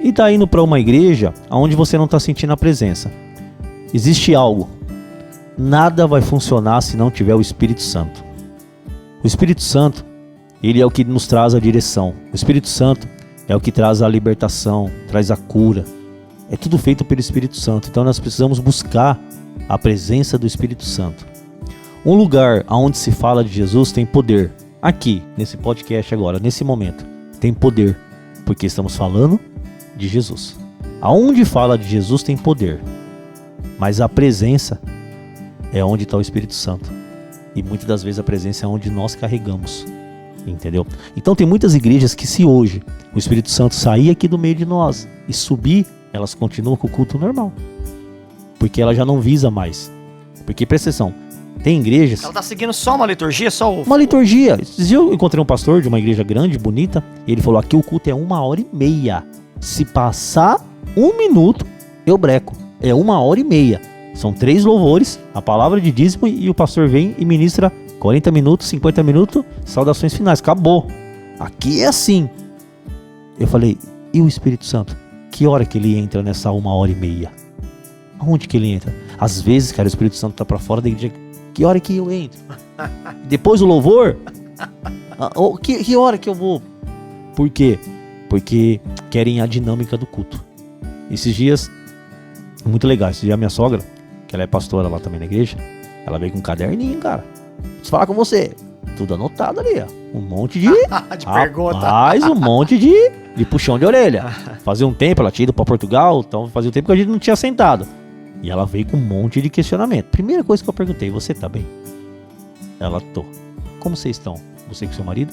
e tá indo para uma igreja onde você não tá sentindo a presença. Existe algo. Nada vai funcionar se não tiver o Espírito Santo. O Espírito Santo, ele é o que nos traz a direção. O Espírito Santo é o que traz a libertação, traz a cura. É tudo feito pelo Espírito Santo. Então nós precisamos buscar a presença do Espírito Santo. Um lugar onde se fala de Jesus tem poder. Aqui, nesse podcast agora, nesse momento, tem poder. Porque estamos falando de Jesus. Aonde fala de Jesus tem poder. Mas a presença é onde está o Espírito Santo. E muitas das vezes a presença é onde nós carregamos. Entendeu? Então tem muitas igrejas que, se hoje o Espírito Santo sair aqui do meio de nós e subir, elas continuam com o culto normal. Porque ela já não visa mais. Porque, presta atenção, tem igrejas... Ela tá seguindo só uma liturgia? Uma liturgia. Eu encontrei um pastor de uma igreja grande, bonita, e ele falou, aqui o culto é 1h30. Se passar 1 minuto, eu breco. É 1h30. São 3 louvores, a palavra de dízimo, e o pastor vem e ministra 40 minutos, 50 minutos, saudações finais. Acabou. Aqui é assim. Eu falei, e o Espírito Santo? Que hora que ele entra nessa 1h30? Aonde que ele entra? Às vezes, cara, o Espírito Santo tá pra fora da igreja. Que hora que eu entro? Depois do louvor? Que hora que eu vou? Por quê? Porque querem a dinâmica do culto. Esses dias, muito legal. Esse dia a minha sogra, que ela é pastora lá também na igreja, ela veio com um caderninho, cara. Preciso falar com você. Tudo anotado ali, ó. Um monte de... de pergunta. Rapaz, um monte de puxão de orelha. Fazia um tempo, ela tinha ido pra Portugal, então fazia um tempo que a gente não tinha sentado. E ela veio com um monte de questionamento. Primeira coisa que eu perguntei, você tá bem? Ela, tô. Como vocês estão? Você e seu marido?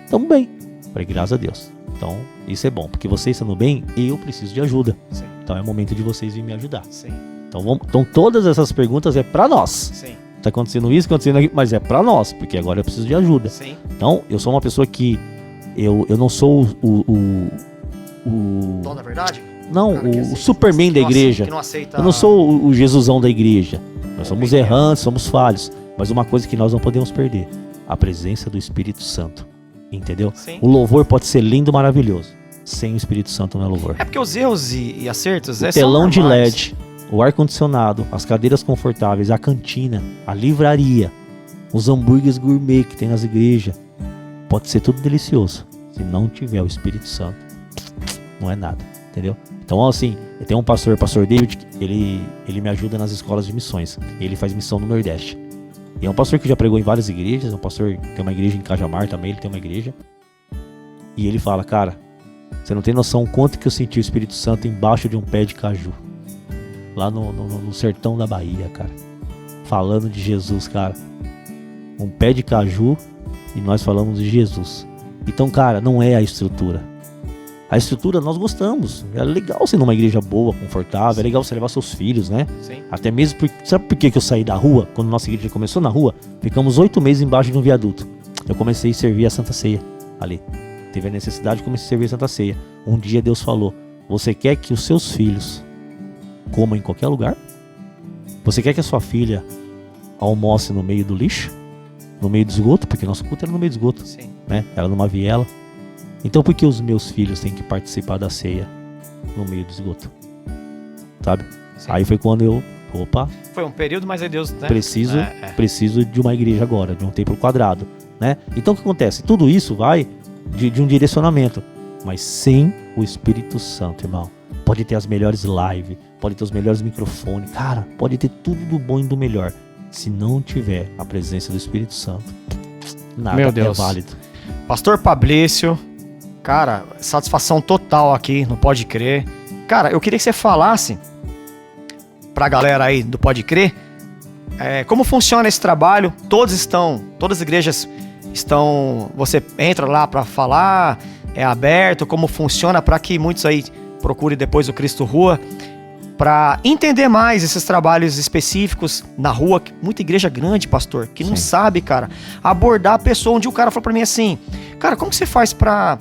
Tamo bem. Falei, graças a Deus. Então, isso é bom, porque vocês estando bem, eu preciso de ajuda. Sim. Então é o momento de vocês virem me ajudar. Sim. Então todas essas perguntas é pra nós. Sim. Tá acontecendo isso, acontecendo aqui, mas é pra nós, porque agora eu preciso de ajuda. Sim. Então, eu sou uma pessoa que eu não sou o Dono da verdade? não, Cara, o Superman da igreja. Que não aceita... Eu não sou o Jesusão da igreja. Nós somos Entendi. errantes, somos falhos. Mas uma coisa que nós não podemos perder: a presença do Espírito Santo. Entendeu? Sim. O louvor pode ser lindo, maravilhoso. Sem o Espírito Santo não é louvor. É porque os erros e acertos... O telão de LED, o ar-condicionado, as cadeiras confortáveis, a cantina, a livraria, os hambúrgueres gourmet que tem nas igrejas. Pode ser tudo delicioso. Se não tiver o Espírito Santo, não é nada. Entendeu? Então, assim, eu tenho um pastor David, ele me ajuda nas escolas de missões. Ele faz missão no Nordeste. E é um pastor que já pregou em várias igrejas. É um pastor que tem uma igreja em Cajamar também. Ele tem uma igreja. E ele fala, cara, você não tem noção o quanto que eu senti o Espírito Santo embaixo de um pé de caju. Lá no sertão da Bahia, cara. Falando de Jesus, cara. Um pé de caju e nós falamos de Jesus. Então, cara, não é a estrutura. A estrutura nós gostamos. É legal você ir numa igreja boa, confortável. É legal você levar seus filhos, né? Sim. Até mesmo porque... Sabe por que eu saí da rua? Quando nossa igreja começou na rua, ficamos 8 meses embaixo de um viaduto. Eu comecei a servir a Santa Ceia ali. Teve a necessidade de começar a servir a Santa Ceia. Um dia Deus falou: você quer que os seus filhos comam em qualquer lugar? Você quer que a sua filha almoce no meio do lixo? No meio do esgoto? Porque nosso culto era no meio do esgoto. Sim. Né? Era numa viela. Então por que os meus filhos têm que participar da ceia no meio do esgoto? Sabe? Sim. Aí foi quando eu... Opa, Foi um período, mas aí Deus... Né? preciso de uma igreja agora, de um templo quadrado, né? Então o que acontece? Tudo isso vai de um direcionamento, mas sem o Espírito Santo, irmão. Pode ter as melhores lives, pode ter os melhores microfones, cara, pode ter tudo do bom e do melhor. Se não tiver a presença do Espírito Santo, nada Meu é Deus. válido. Pastor Pablício, cara, satisfação total aqui no Pode Crer. Cara, eu queria que você falasse pra galera aí do Pode Crer, como funciona esse trabalho. Todas as igrejas estão, você entra lá pra falar, é aberto, como funciona, pra que muitos aí procurem depois o Cristo Rua. para entender mais esses trabalhos específicos na rua. Muita igreja grande, pastor, que não sabe, cara, abordar a pessoa. Um dia o cara falou para mim assim, cara, como que você faz para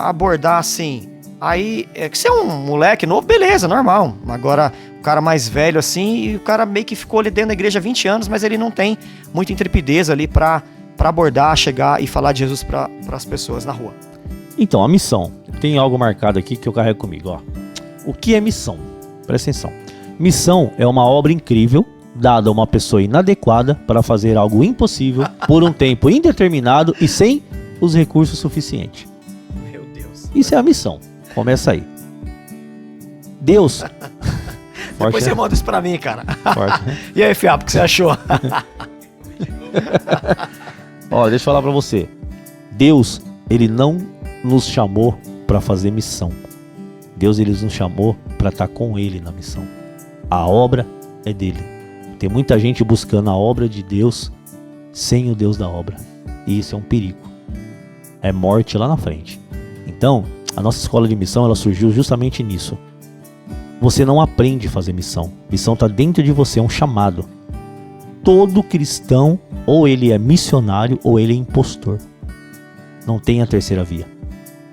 abordar assim? Aí, é que você é um moleque novo, beleza, normal. Agora, o cara mais velho assim, e o cara meio que ficou ali dentro da igreja há 20 anos, mas ele não tem muita intrepidez ali para abordar, chegar e falar de Jesus para as pessoas na rua. Então, a missão. Tem algo marcado aqui que eu carrego comigo, ó. O que é missão? Presta atenção. Missão é uma obra incrível dada a uma pessoa inadequada para fazer algo impossível por um tempo indeterminado e sem os recursos suficientes. Meu Deus. Isso é a missão. Começa aí. Deus. Depois Forte, você né? manda isso pra mim, cara. Forte, né? E aí, Fiapo, o que você achou? Ó, deixa eu falar pra você. Deus, ele não nos chamou pra fazer missão. Deus, ele nos chamou pra estar com ele na missão. A obra é dele. Tem muita gente buscando a obra de Deus sem o Deus da obra. E isso é um perigo. É morte lá na frente. Então, a nossa escola de missão, ela surgiu justamente nisso. Você não aprende a fazer missão. Missão está dentro de você, é um chamado. Todo cristão, ou ele é missionário, ou ele é impostor. Não tem a terceira via.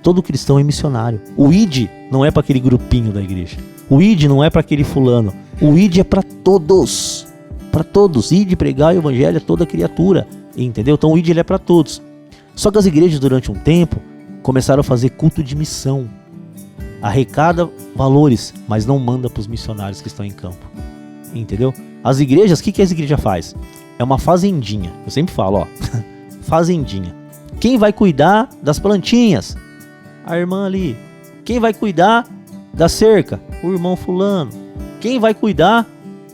Todo cristão é missionário. O ID não é para aquele grupinho da igreja. O ID não é para aquele fulano. O ID é para todos. Para todos. ID, pregar o evangelho a toda criatura. Entendeu? Então o ID ele é para todos. Só que as igrejas durante um tempo começaram a fazer culto de missão. Arrecada valores, mas não manda para os missionários que estão em campo. Entendeu? As igrejas, o que as igrejas faz? É uma fazendinha. Eu sempre falo, ó. Fazendinha. Quem vai cuidar das plantinhas? A irmã ali. Quem vai cuidar da cerca? O irmão fulano. Quem vai cuidar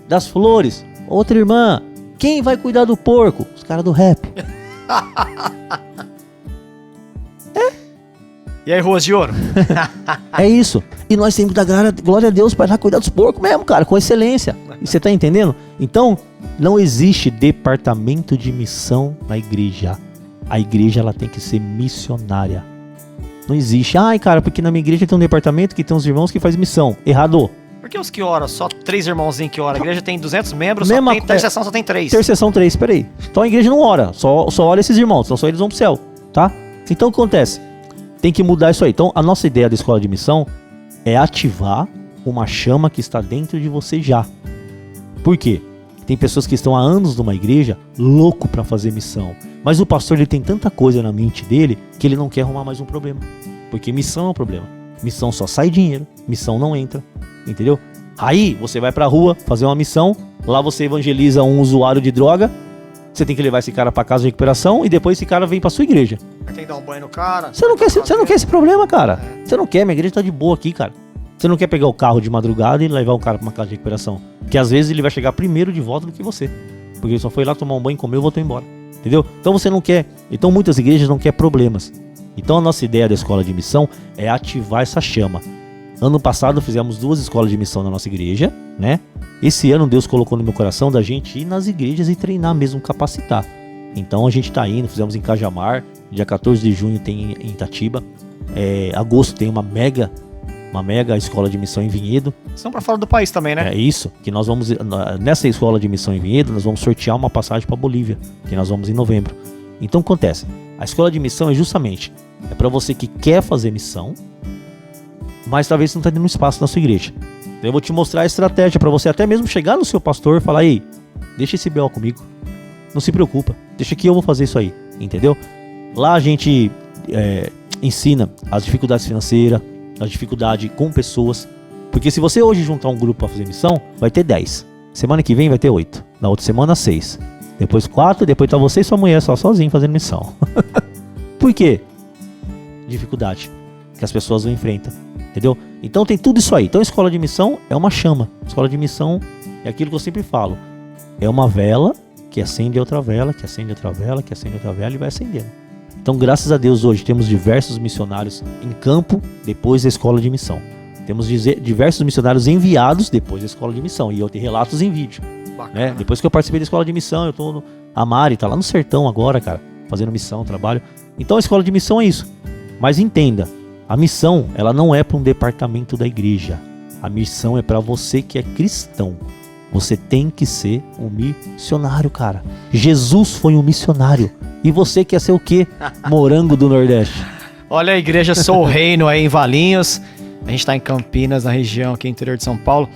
das flores? Outra irmã. Quem vai cuidar do porco? Os caras do rap. E aí, Ruas de Ouro? É isso. E nós temos que dar glória a Deus para lá cuidar dos porcos mesmo, cara, com excelência. E você tá entendendo? Então, não existe departamento de missão na igreja. A igreja, ela tem que ser missionária. Não existe. Ai, cara, porque na minha igreja tem um departamento que tem uns irmãos que faz missão. Errado. Por que os que oram? Só 3 irmãozinhos que oram. A igreja tem 200 membros, Mesma- só tem intercessão, só tem 3. Intercessão 3, peraí. Então a igreja não ora, só ora esses irmãos, então só eles vão pro céu, tá? Então o que acontece? Tem que mudar isso aí. Então a nossa ideia da escola de missão é ativar uma chama que está dentro de você já. Por quê? Tem pessoas que estão há anos numa igreja louco para fazer missão, mas o pastor ele tem tanta coisa na mente dele que ele não quer arrumar mais um problema. Porque missão é um problema. Missão só sai dinheiro, missão não entra, entendeu? Aí você vai pra rua fazer uma missão, lá você evangeliza um usuário de droga, você tem que levar esse cara pra casa de recuperação e depois esse cara vem pra sua igreja. Tem que dar um banho no cara. Você não quer esse problema, cara. Você não quer, minha igreja tá de boa aqui, cara. Você não quer pegar o carro de madrugada e levar um cara pra uma casa de recuperação. Que às vezes ele vai chegar primeiro de volta do que você. Porque ele só foi lá tomar um banho, comeu e voltou embora. Entendeu? Então você não quer. Então muitas igrejas não querem problemas. Então a nossa ideia da escola de missão é ativar essa chama. Ano passado fizemos 2 escolas de missão na nossa igreja, né? Esse ano Deus colocou no meu coração da gente ir nas igrejas e treinar mesmo, capacitar. Então a gente tá indo, fizemos em Cajamar, dia 14 de junho tem em Itatiba, agosto tem uma mega escola de missão em Vinhedo. São pra fora do país também, né? É isso, que nós vamos, nessa escola de missão em Vinhedo, nós vamos sortear uma passagem pra Bolívia, que nós vamos em novembro. Então acontece, a escola de missão é justamente, é pra você que quer fazer missão, mas talvez você não tá tendo espaço na sua igreja. Eu vou te mostrar a estratégia pra você até mesmo chegar no seu pastor e falar, ei, deixa esse BO comigo, não se preocupa, deixa que eu vou fazer isso aí, entendeu? Lá a gente ensina as dificuldades financeiras, a dificuldade com pessoas, porque se você hoje juntar um grupo pra fazer missão, vai ter 10, semana que vem vai ter 8, na outra semana 6, depois 4, depois tá você e sua mulher sozinho fazendo missão. Por quê? Dificuldade que as pessoas não enfrentam, entendeu? Então tem tudo isso aí. Então a escola de missão é uma chama. A escola de missão é aquilo que eu sempre falo. É uma vela que acende outra vela, que acende outra vela, que acende outra vela e vai acendendo. Então graças a Deus hoje temos diversos missionários em campo depois da escola de missão. Temos diversos missionários enviados depois da escola de missão. E eu tenho relatos em vídeo, né? Depois que eu participei da escola de missão, eu tô a Mari tá lá no sertão agora, cara, fazendo missão, trabalho. Então a escola de missão é isso. Mas entenda, a missão, ela não é para um departamento da igreja. A missão é para você que é cristão. Você tem que ser um missionário, cara. Jesus foi um missionário. E você quer ser o quê? Morango do Nordeste. Olha a igreja Sou Reino aí em Valinhos. A gente está em Campinas, na região aqui interior de São Paulo.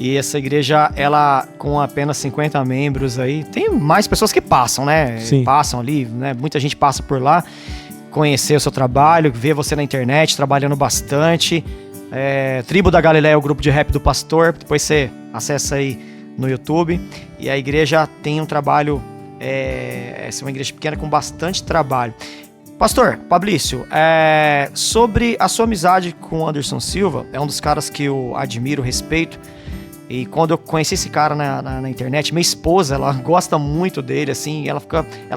E essa igreja, ela com apenas 50 membros aí, tem mais pessoas que passam, né? Sim. Passam ali, né? Muita gente passa por lá, conhecer o seu trabalho, ver você na internet, trabalhando bastante. Tribo da Galileia é o grupo de rap do pastor, depois você acessa aí no YouTube. E a igreja tem um trabalho, é uma igreja pequena com bastante trabalho. Pastor Pablício, sobre a sua amizade com o Anderson Silva, é um dos caras que eu admiro, respeito. E quando eu conheci esse cara na internet, minha esposa, ela gosta muito dele, assim, ela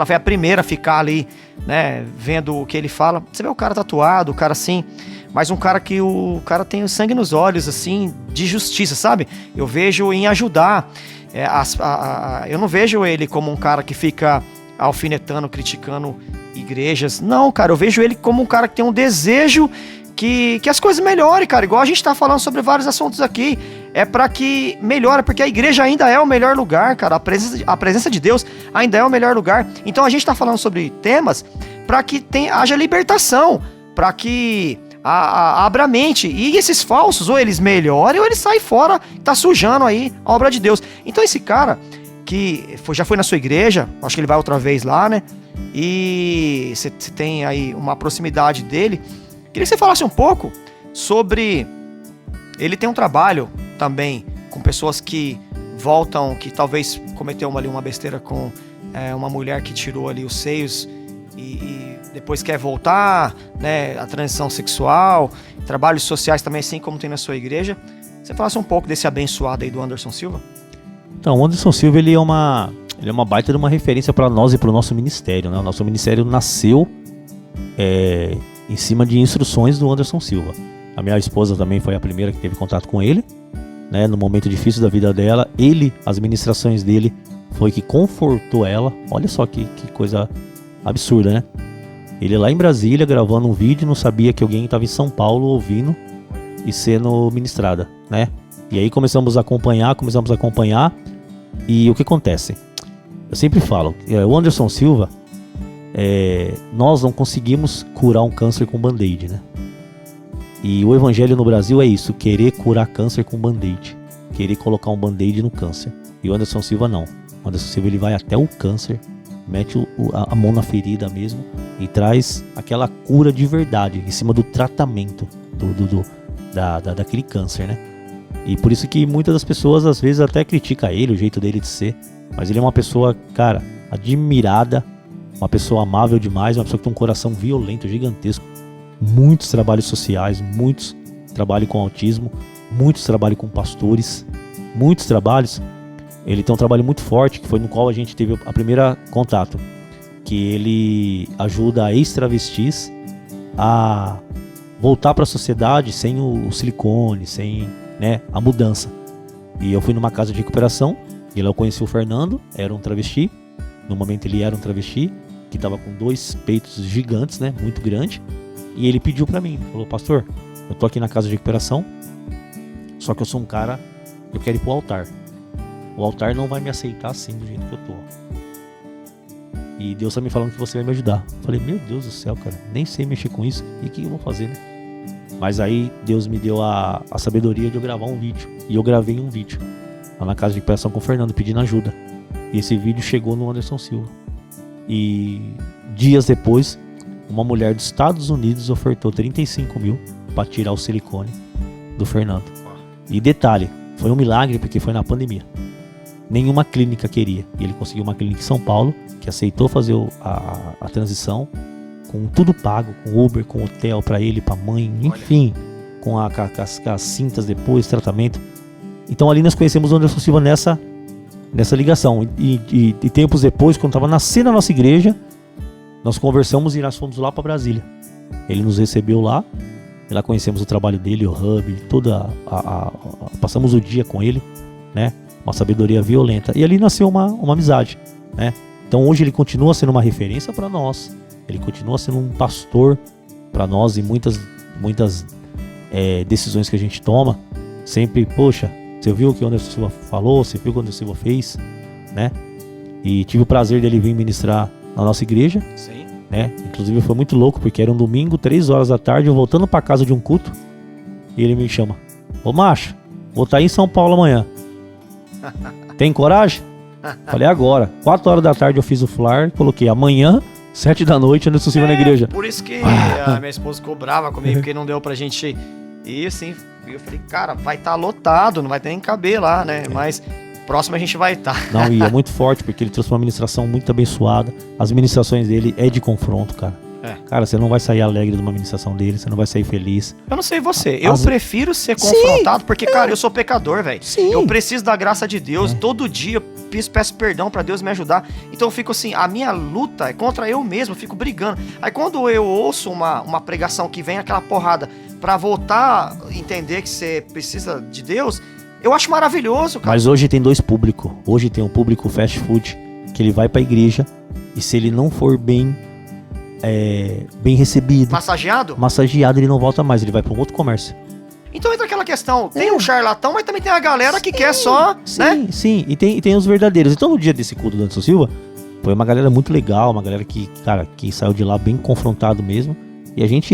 foi a primeira a ficar ali, né, vendo o que ele fala. Você vê o cara tatuado, o cara assim, mas um cara que o cara tem o sangue nos olhos, assim, de justiça, sabe? Eu vejo em ajudar. Eu não vejo ele como um cara que fica alfinetando, criticando igrejas. Não, cara, eu vejo ele como um cara que tem um desejo que as coisas melhorem, cara. Igual a gente tá falando sobre vários assuntos aqui. É pra que melhore, porque a igreja ainda é o melhor lugar, cara. A presença de Deus ainda é o melhor lugar. Então a gente tá falando sobre temas pra que haja libertação, pra que abra a mente. E esses falsos, ou eles melhorem, ou eles saem fora, tá sujando aí a obra de Deus. Então esse cara que já foi na sua igreja, acho que ele vai outra vez lá, né? E você tem aí uma proximidade dele. Queria que você falasse um pouco sobre... Ele tem um trabalho também com pessoas que voltam, que talvez cometeu ali uma besteira com uma mulher que tirou ali os seios e depois quer voltar, né? A transição sexual, trabalhos sociais também, assim como tem na sua igreja. Você falasse um pouco desse abençoado aí do Anderson Silva? Então, o Anderson Silva, ele é uma baita de uma referência para nós e para o nosso ministério, né? O nosso ministério nasceu em cima de instruções do Anderson Silva. A minha esposa também foi a primeira que teve contato com ele, né? No momento difícil da vida dela, as ministrações dele foi que confortou ela. Olha só que coisa absurda, né? Ele lá em Brasília gravando um vídeo, não sabia que alguém estava em São Paulo ouvindo e sendo ministrada, né? E aí começamos a acompanhar, e o que acontece? Eu sempre falo, o Anderson Silva, nós não conseguimos curar um câncer com band-aid, né? E o evangelho no Brasil é isso, querer curar câncer com band-aid, querer colocar um band-aid no câncer. E o Anderson Silva não. O Anderson Silva, ele vai até o câncer, mete a mão na ferida mesmo e traz aquela cura de verdade em cima do tratamento daquele câncer, né? E por isso que muitas das pessoas às vezes até criticam ele, o jeito dele de ser. Mas ele é uma pessoa, cara, admirada, uma pessoa amável demais, uma pessoa que tem um coração violento, gigantesco. Muitos trabalhos sociais, muitos trabalhos com autismo, muitos trabalhos com pastores, muitos trabalhos. Ele tem um trabalho muito forte, que foi no qual a gente teve a primeira contato, que ele ajuda ex-travestis a voltar para a sociedade sem o silicone, sem, né, a mudança. E eu fui numa casa de recuperação, e lá eu conheci o Fernando, era um travesti. No momento ele era um travesti, que estava com 2 peitos gigantes, né, muito grande. E ele pediu pra mim, falou: pastor, eu tô aqui na casa de recuperação, só que eu sou um cara, eu quero ir pro altar. O altar não vai me aceitar assim, do jeito que eu tô. E Deus tá me falando que você vai me ajudar. Eu falei: meu Deus do céu, cara, nem sei mexer com isso, e o que eu vou fazer, né? Mas aí Deus me deu a sabedoria de eu gravar um vídeo. E eu gravei um vídeo lá na casa de recuperação com o Fernando, pedindo ajuda. E esse vídeo chegou no Anderson Silva. E dias depois, uma mulher dos Estados Unidos ofertou 35 mil para tirar o silicone do Fernando. E detalhe, foi um milagre porque foi na pandemia. Nenhuma clínica queria. E ele conseguiu uma clínica em São Paulo que aceitou fazer a transição, com tudo pago, com Uber, com hotel para ele, para mãe, enfim, com as cintas depois, tratamento. Então ali nós conhecemos o Anderson Silva nessa ligação. E tempos depois, quando estava nascendo a nossa igreja, nós conversamos e nós fomos lá para Brasília. Ele nos recebeu lá, e lá conhecemos o trabalho dele, o hub, passamos o dia com ele, né? Uma sabedoria violenta. E ali nasceu uma amizade, né? Então hoje ele continua sendo uma referência para nós. Ele continua sendo um pastor para nós, e muitas decisões que a gente toma sempre, poxa, você viu o que o Anderson Silva falou, você viu o que o Anderson Silva fez, né? E tive o prazer dele vir ministrar na nossa igreja, Sim. né? Inclusive foi muito louco, porque era um domingo, 3 horas da tarde, eu voltando pra casa de um culto, e ele me chama: ô macho, vou estar em São Paulo amanhã. Tem coragem? Falei, agora. 4 horas da tarde eu fiz o flyer, coloquei amanhã, 7 da noite, Anderson Silva na igreja. Por isso que a minha esposa ficou brava comigo, porque não deu pra gente ir, assim. E eu falei, cara, vai estar lotado, não vai ter nem caber lá, né? Mas próximo a gente vai estar. Não, e é muito forte, porque ele trouxe uma ministração muito abençoada. As ministrações dele é de confronto, cara. Cara, você não vai sair alegre de uma ministração dele, você não vai sair feliz. Eu não sei você, eu prefiro ser confrontado, porque, cara, eu sou pecador, velho. Eu preciso da graça de Deus, todo dia eu peço perdão pra Deus me ajudar. Então eu fico assim, a minha luta é contra eu mesmo, eu fico brigando. Aí quando eu ouço uma pregação que vem aquela porrada pra voltar a entender que você precisa de Deus, eu acho maravilhoso, cara. Mas hoje tem 2 públicos. Hoje tem um público fast food, que ele vai pra igreja, e se ele não for bem recebido, massageado, ele não volta mais, ele vai para um outro comércio. Então entra aquela questão, tem um charlatão, mas também tem a galera que quer só, né? Sim, e tem os verdadeiros. Então no dia desse culto do Anderson Silva, foi uma galera muito legal, uma galera que, cara, que saiu de lá bem confrontado mesmo, e a gente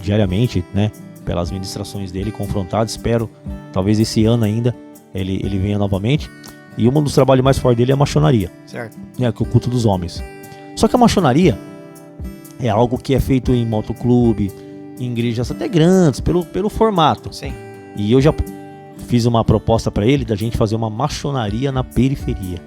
diariamente, né, pelas ministrações dele, confrontado. Espero, talvez esse ano ainda, ele venha novamente. E um dos trabalhos mais fortes dele é a maçonaria. Certo. Que é o culto dos homens. Só que a maçonaria é algo que é feito em motoclube, em igrejas até grandes, pelo formato. Sim. E eu já fiz uma proposta para ele da gente fazer uma maçonaria na periferia.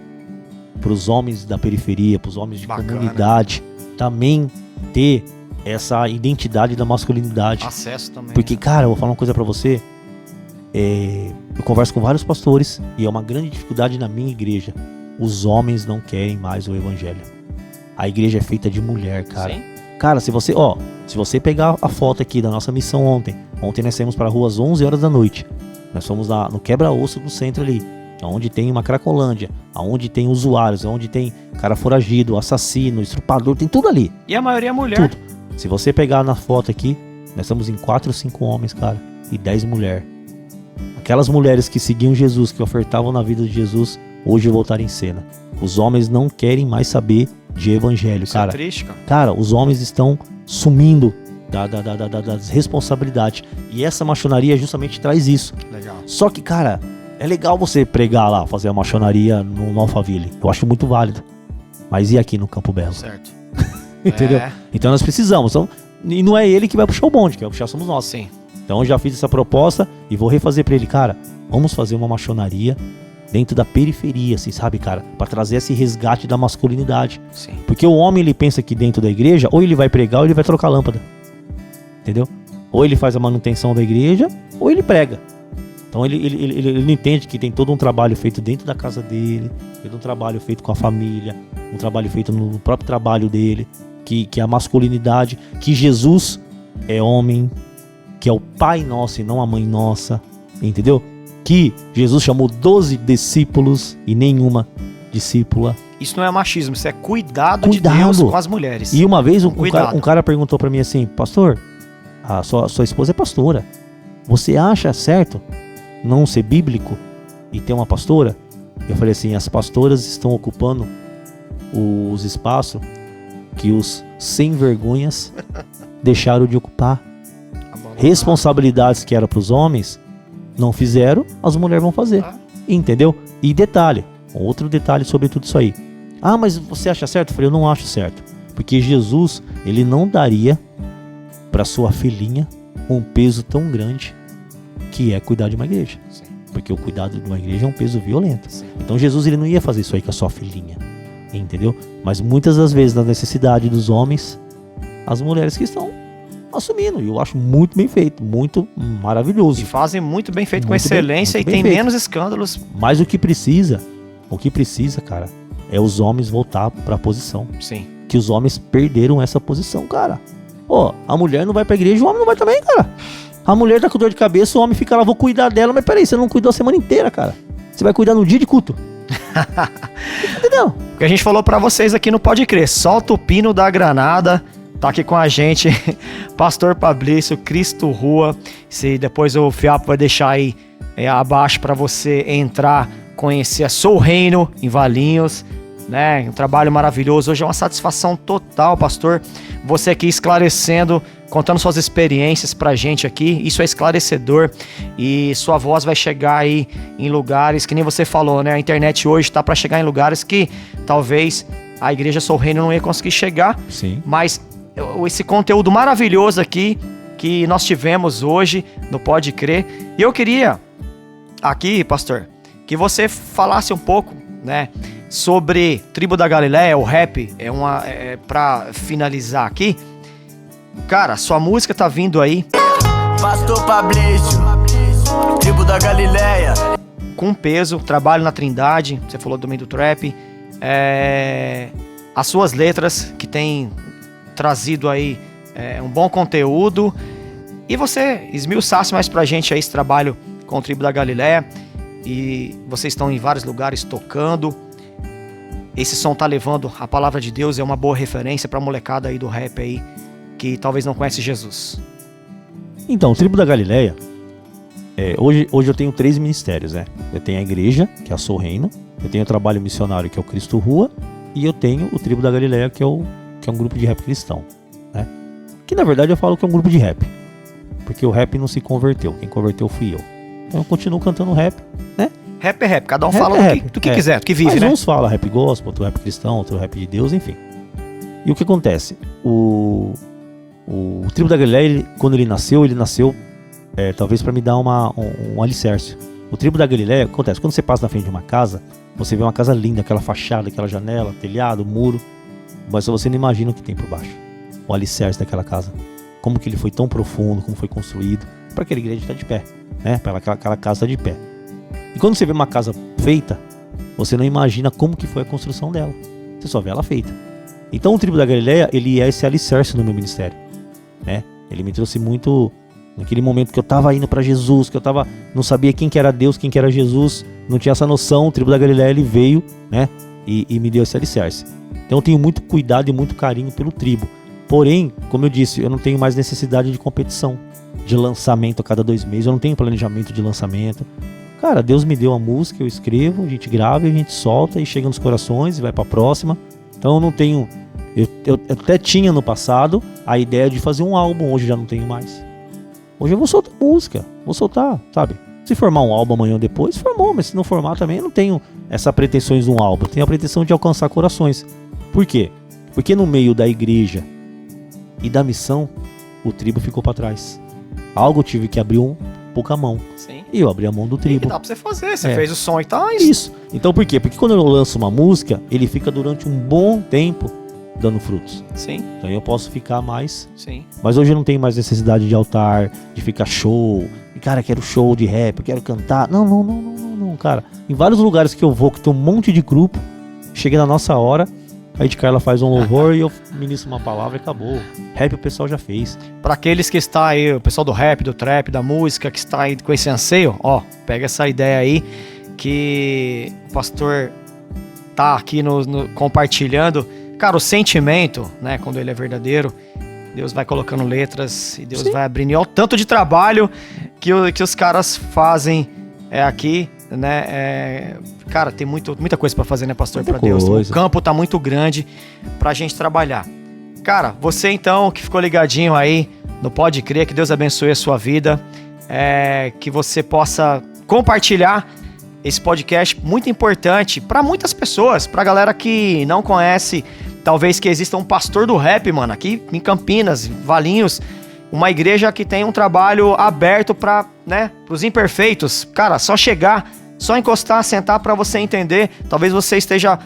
Para os homens da periferia, para os homens de comunidade, também ter essa identidade da masculinidade. Acesso também. Porque, cara, eu vou falar uma coisa para você. Eu converso com vários pastores e é uma grande dificuldade na minha igreja. Os homens não querem mais o evangelho. A igreja é feita de mulher, cara. Sim. Cara, se você pegar a foto aqui da nossa missão ontem nós saímos para a rua às 11 horas da noite. Nós fomos no quebra-osso do centro ali, onde tem uma Cracolândia, onde tem usuários, onde tem cara foragido, assassino, estrupador, tem tudo ali. E a maioria é mulher. Tudo. Se você pegar na foto aqui, nós estamos em 4 ou 5 homens, cara, e 10 mulheres. Aquelas mulheres que seguiam Jesus, que ofertavam na vida de Jesus, hoje voltaram em cena. Os homens não querem mais saber de evangelho, Isso cara. É triste, cara. Cara, os homens estão sumindo das responsabilidades. E essa maçonaria justamente traz isso. Legal. Só que, cara, é legal você pregar lá, fazer a maçonaria no Alphaville. Eu acho muito válido. Mas e aqui no Campo Belo? Certo. Entendeu? Então nós precisamos. Então, e não é ele que vai puxar o bonde, que vai puxar somos nós. Sim. Então eu já fiz essa proposta e vou refazer pra ele. Cara, vamos fazer uma maçonaria dentro da periferia, assim, sabe, cara? Pra trazer esse resgate da masculinidade. Sim. Porque o homem, ele pensa que dentro da igreja, ou ele vai pregar ou ele vai trocar lâmpada. Entendeu? Ou ele faz a manutenção da igreja, ou ele prega. Então ele não entende que tem todo um trabalho feito dentro da casa dele, todo um trabalho feito com a família, um trabalho feito no próprio trabalho dele, que a masculinidade, que Jesus é homem, que é o Pai nosso e não a Mãe nossa, entendeu? Que Jesus chamou 12 discípulos e nenhuma discípula. Isso não é machismo, isso é cuidado de Deus com as mulheres. E uma vez um cara perguntou pra mim assim: pastor, a sua esposa é pastora, você acha certo não ser bíblico e ter uma pastora? Eu falei assim: as pastoras estão ocupando os espaços que os sem vergonhas deixaram de ocupar. Responsabilidades que eram para os homens não fizeram, as mulheres vão fazer. Entendeu? E detalhe, outro detalhe sobre tudo isso aí. Ah, mas você acha certo? Eu falei, eu não acho certo. Porque Jesus, ele não daria para sua filhinha um peso tão grande que é cuidar de uma igreja. Sim. Porque o cuidado de uma igreja é um peso violento. Sim. Então Jesus, ele não ia fazer isso aí com a sua filhinha. Entendeu? Mas muitas das vezes, na necessidade dos homens, as mulheres que estão assumindo. E eu acho muito bem feito, muito maravilhoso. E fazem muito bem feito, Muito com excelência, muito e tem bem feito. menos escândalos. Mas o que precisa, cara, é os homens voltar pra posição. Sim. Que os homens perderam essa posição, cara. Ó, a mulher não vai pra igreja, o homem não vai também, cara. A mulher tá com dor de cabeça, o homem fica lá, vou cuidar dela. Mas peraí, você não cuidou a semana inteira, cara. Você vai cuidar no dia de culto. Entendeu? O que a gente falou pra vocês aqui no Pode Crer, solta o pino da granada, tá aqui com a gente, Pastor Fabrício, Cristo Rua. Se depois o Fiapo vai deixar aí abaixo para você entrar, conhecer a Sou Reino em Valinhos, né? Um trabalho maravilhoso. Hoje é uma satisfação total, pastor. Você aqui esclarecendo, contando suas experiências pra gente aqui. Isso é esclarecedor e sua voz vai chegar aí em lugares que nem você falou, né? A internet hoje tá para chegar em lugares que talvez a Igreja Sou Reino não ia conseguir chegar. Sim. Mas esse conteúdo maravilhoso aqui que nós tivemos hoje no Pode Crer. E eu queria aqui, pastor, que você falasse um pouco, né, sobre Tribo da Galileia, o rap, pra finalizar aqui. Cara, sua música tá vindo aí. Pastor Fabrício, Tribo da Galileia. Com peso, trabalho na Trindade, você falou do meio do trap. As suas letras, que tem trazido aí um bom conteúdo. E você esmiuçasse mais pra gente aí esse trabalho com o Tribo da Galileia. E vocês estão em vários lugares tocando. Esse som tá levando a palavra de Deus, é uma boa referência pra molecada aí do rap aí, que talvez não conhece Jesus. Então, o Tribo da Galileia, hoje eu tenho 3 ministérios, né? Eu tenho a igreja, que é a Sou Reino, eu tenho o trabalho missionário, que é o Cristo Rua, e eu tenho o Tribo da Galileia, que é um grupo de rap cristão, né? Que na verdade eu falo que é um grupo de rap, porque o rap não se converteu, quem converteu fui eu. Então eu continuo cantando rap, né? Rap é rap, cada um fala do que quiser, do que vive, mas né? uns falam rap gospel, outro rap cristão, outro rap de Deus, enfim. E o que acontece? O Tribo da Galileia, quando ele nasceu talvez para me dar um alicerce. O Tribo da Galileia, acontece, quando você passa na frente de uma casa, você vê uma casa linda, aquela fachada, aquela janela, telhado, muro, mas você não imagina o que tem por baixo. O alicerce daquela casa. Como que ele foi tão profundo, como foi construído, para aquela igreja estar de pé, né? Para aquela casa estar de pé. E quando você vê uma casa feita, você não imagina como que foi a construção dela. Você só vê ela feita. Então o Tribo da Galileia, ele é esse alicerce no meu ministério, né? Ele me trouxe muito naquele momento que eu tava indo para Jesus, que eu não sabia quem que era Deus, quem que era Jesus, não tinha essa noção. O Tribo da Galileia, ele veio, né? E me deu esse alicerce. Então eu tenho muito cuidado e muito carinho pelo Tribo. Porém, como eu disse, eu não tenho mais necessidade de competição, de lançamento a cada 2 meses. Eu não tenho planejamento de lançamento. Cara, Deus me deu a música, eu escrevo, a gente grava, a gente solta e chega nos corações e vai pra próxima. Então eu não tenho... Eu até tinha no passado a ideia de fazer um álbum, hoje já não tenho mais. Hoje eu vou soltar música, vou soltar, sabe? Se formar um álbum amanhã ou depois, formou, mas se não formar também eu não tenho essa pretensões de um álbum. Eu tenho a pretensão de alcançar corações. Por quê? Porque no meio da igreja e da missão, o Tribo ficou pra trás. Algo eu tive que abrir um pouco a mão. Sim. E eu abri a mão do Tribo. E dá pra você fazer, você fez o som e tal. Isso. Então por quê? Porque quando eu lanço uma música, ele fica durante um bom tempo dando frutos. Sim. Então eu posso ficar mais. Sim. Mas hoje eu não tenho mais necessidade de altar, de ficar show. E cara, quero show de rap, eu quero cantar. Não, cara. Em vários lugares que eu vou, que tem um monte de grupo, cheguei na nossa hora, aí de Carla faz um louvor e eu ministro uma palavra e acabou. Rap o pessoal já fez. Para aqueles que estão aí, o pessoal do rap, do trap, da música, que está aí com esse anseio, ó, pega essa ideia aí que o pastor tá aqui compartilhando. Cara, o sentimento, né, quando ele é verdadeiro, Deus vai colocando letras e Deus vai abrindo. E olha o tanto de trabalho que os caras fazem aqui, né? Cara, tem muita coisa pra fazer, né, pastor? Pra Deus. O campo tá muito grande pra gente trabalhar. Cara, você então que ficou ligadinho aí no Pode Crer, que Deus abençoe a sua vida, que você possa compartilhar esse podcast muito importante pra muitas pessoas, pra galera que não conhece, talvez que exista um pastor do rap, mano, aqui em Campinas, Valinhos, uma igreja que tem um trabalho aberto para, né, os imperfeitos. Cara, só chegar, só encostar, sentar para você entender. Talvez você esteja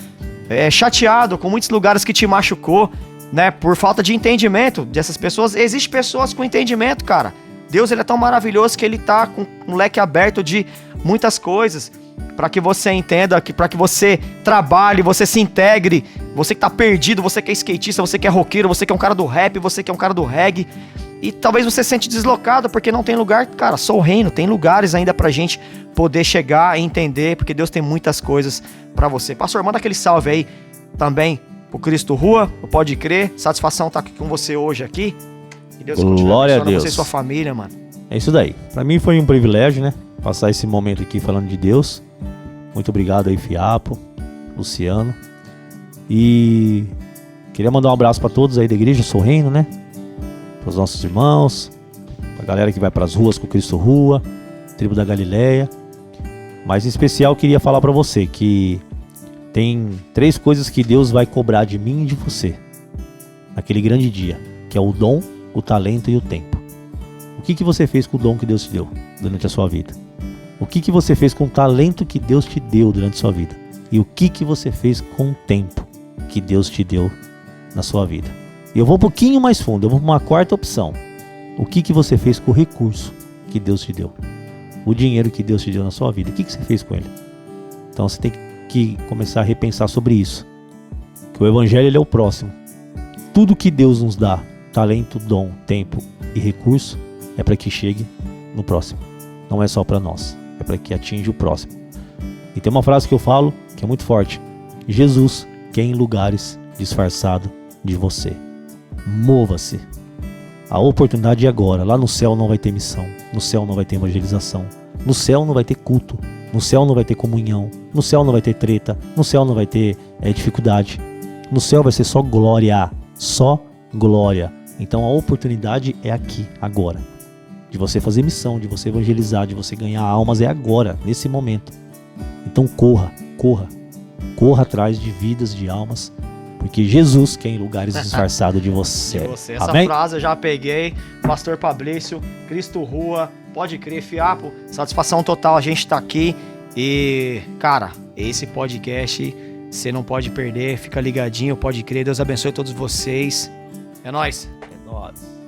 chateado com muitos lugares que te machucou, né, por falta de entendimento dessas pessoas. Existem pessoas com entendimento, cara. Deus, ele é tão maravilhoso que ele tá com um leque aberto de muitas coisas para que você entenda, para que você trabalhe, você se integre. Você que tá perdido, você que é skatista, você que é roqueiro, você que é um cara do rap, você que é um cara do reggae. E talvez você se sente deslocado porque não tem lugar. Cara, Sou Reino, tem lugares ainda pra gente poder chegar e entender, porque Deus tem muitas coisas pra você. Pastor, manda aquele salve aí também com o Cristo Rua, pode crer. Satisfação estar aqui com você hoje aqui. Que Deus Glória a Deus. Você e sua família, mano. É isso daí. Pra mim foi um privilégio, né? Passar esse momento aqui falando de Deus. Muito obrigado aí, Fiapo, Luciano. E queria mandar um abraço pra todos aí da Igreja Sou Reino, né? Pros nossos irmãos, pra galera que vai pras ruas com o Cristo Rua, Tribo da Galileia. Mas em especial queria falar pra você que tem 3 coisas que Deus vai cobrar de mim e de você naquele grande dia, que é o dom, o talento e o tempo. O que você fez com o dom que Deus te deu durante a sua vida? O que você fez com o talento que Deus te deu durante a sua vida? E o que você fez com o tempo que Deus te deu na sua vida? E eu vou um pouquinho mais fundo, eu vou para uma 4ª opção. O que você fez com o recurso que Deus te deu? O dinheiro que Deus te deu na sua vida, o que você fez com ele? Então você tem que começar a repensar sobre isso. Que o Evangelho ele é o próximo. Tudo que Deus nos dá, talento, dom, tempo e recurso, é para que chegue no próximo. Não é só para nós, é para que atinja o próximo. E tem uma frase que eu falo que é muito forte. Jesus quer em lugares disfarçado de você. Mova-se. A oportunidade é agora. Lá no céu não vai ter missão. No céu não vai ter evangelização. No céu não vai ter culto. No céu não vai ter comunhão. No céu não vai ter treta. No céu não vai ter dificuldade. No céu vai ser só glória. Só glória. Então a oportunidade é aqui, agora. De você fazer missão, de você evangelizar, de você ganhar almas, é agora, nesse momento. Então corra atrás de vidas, de almas, porque Jesus quer em lugares disfarçados de você. Essa Amém? frase eu já peguei. Pastor Fabrício, Cristo Rua, pode crer, Fiapo, satisfação total, a gente tá aqui. E, cara, esse podcast você não pode perder, fica ligadinho, pode crer. Deus abençoe todos vocês. É nóis. É nóis.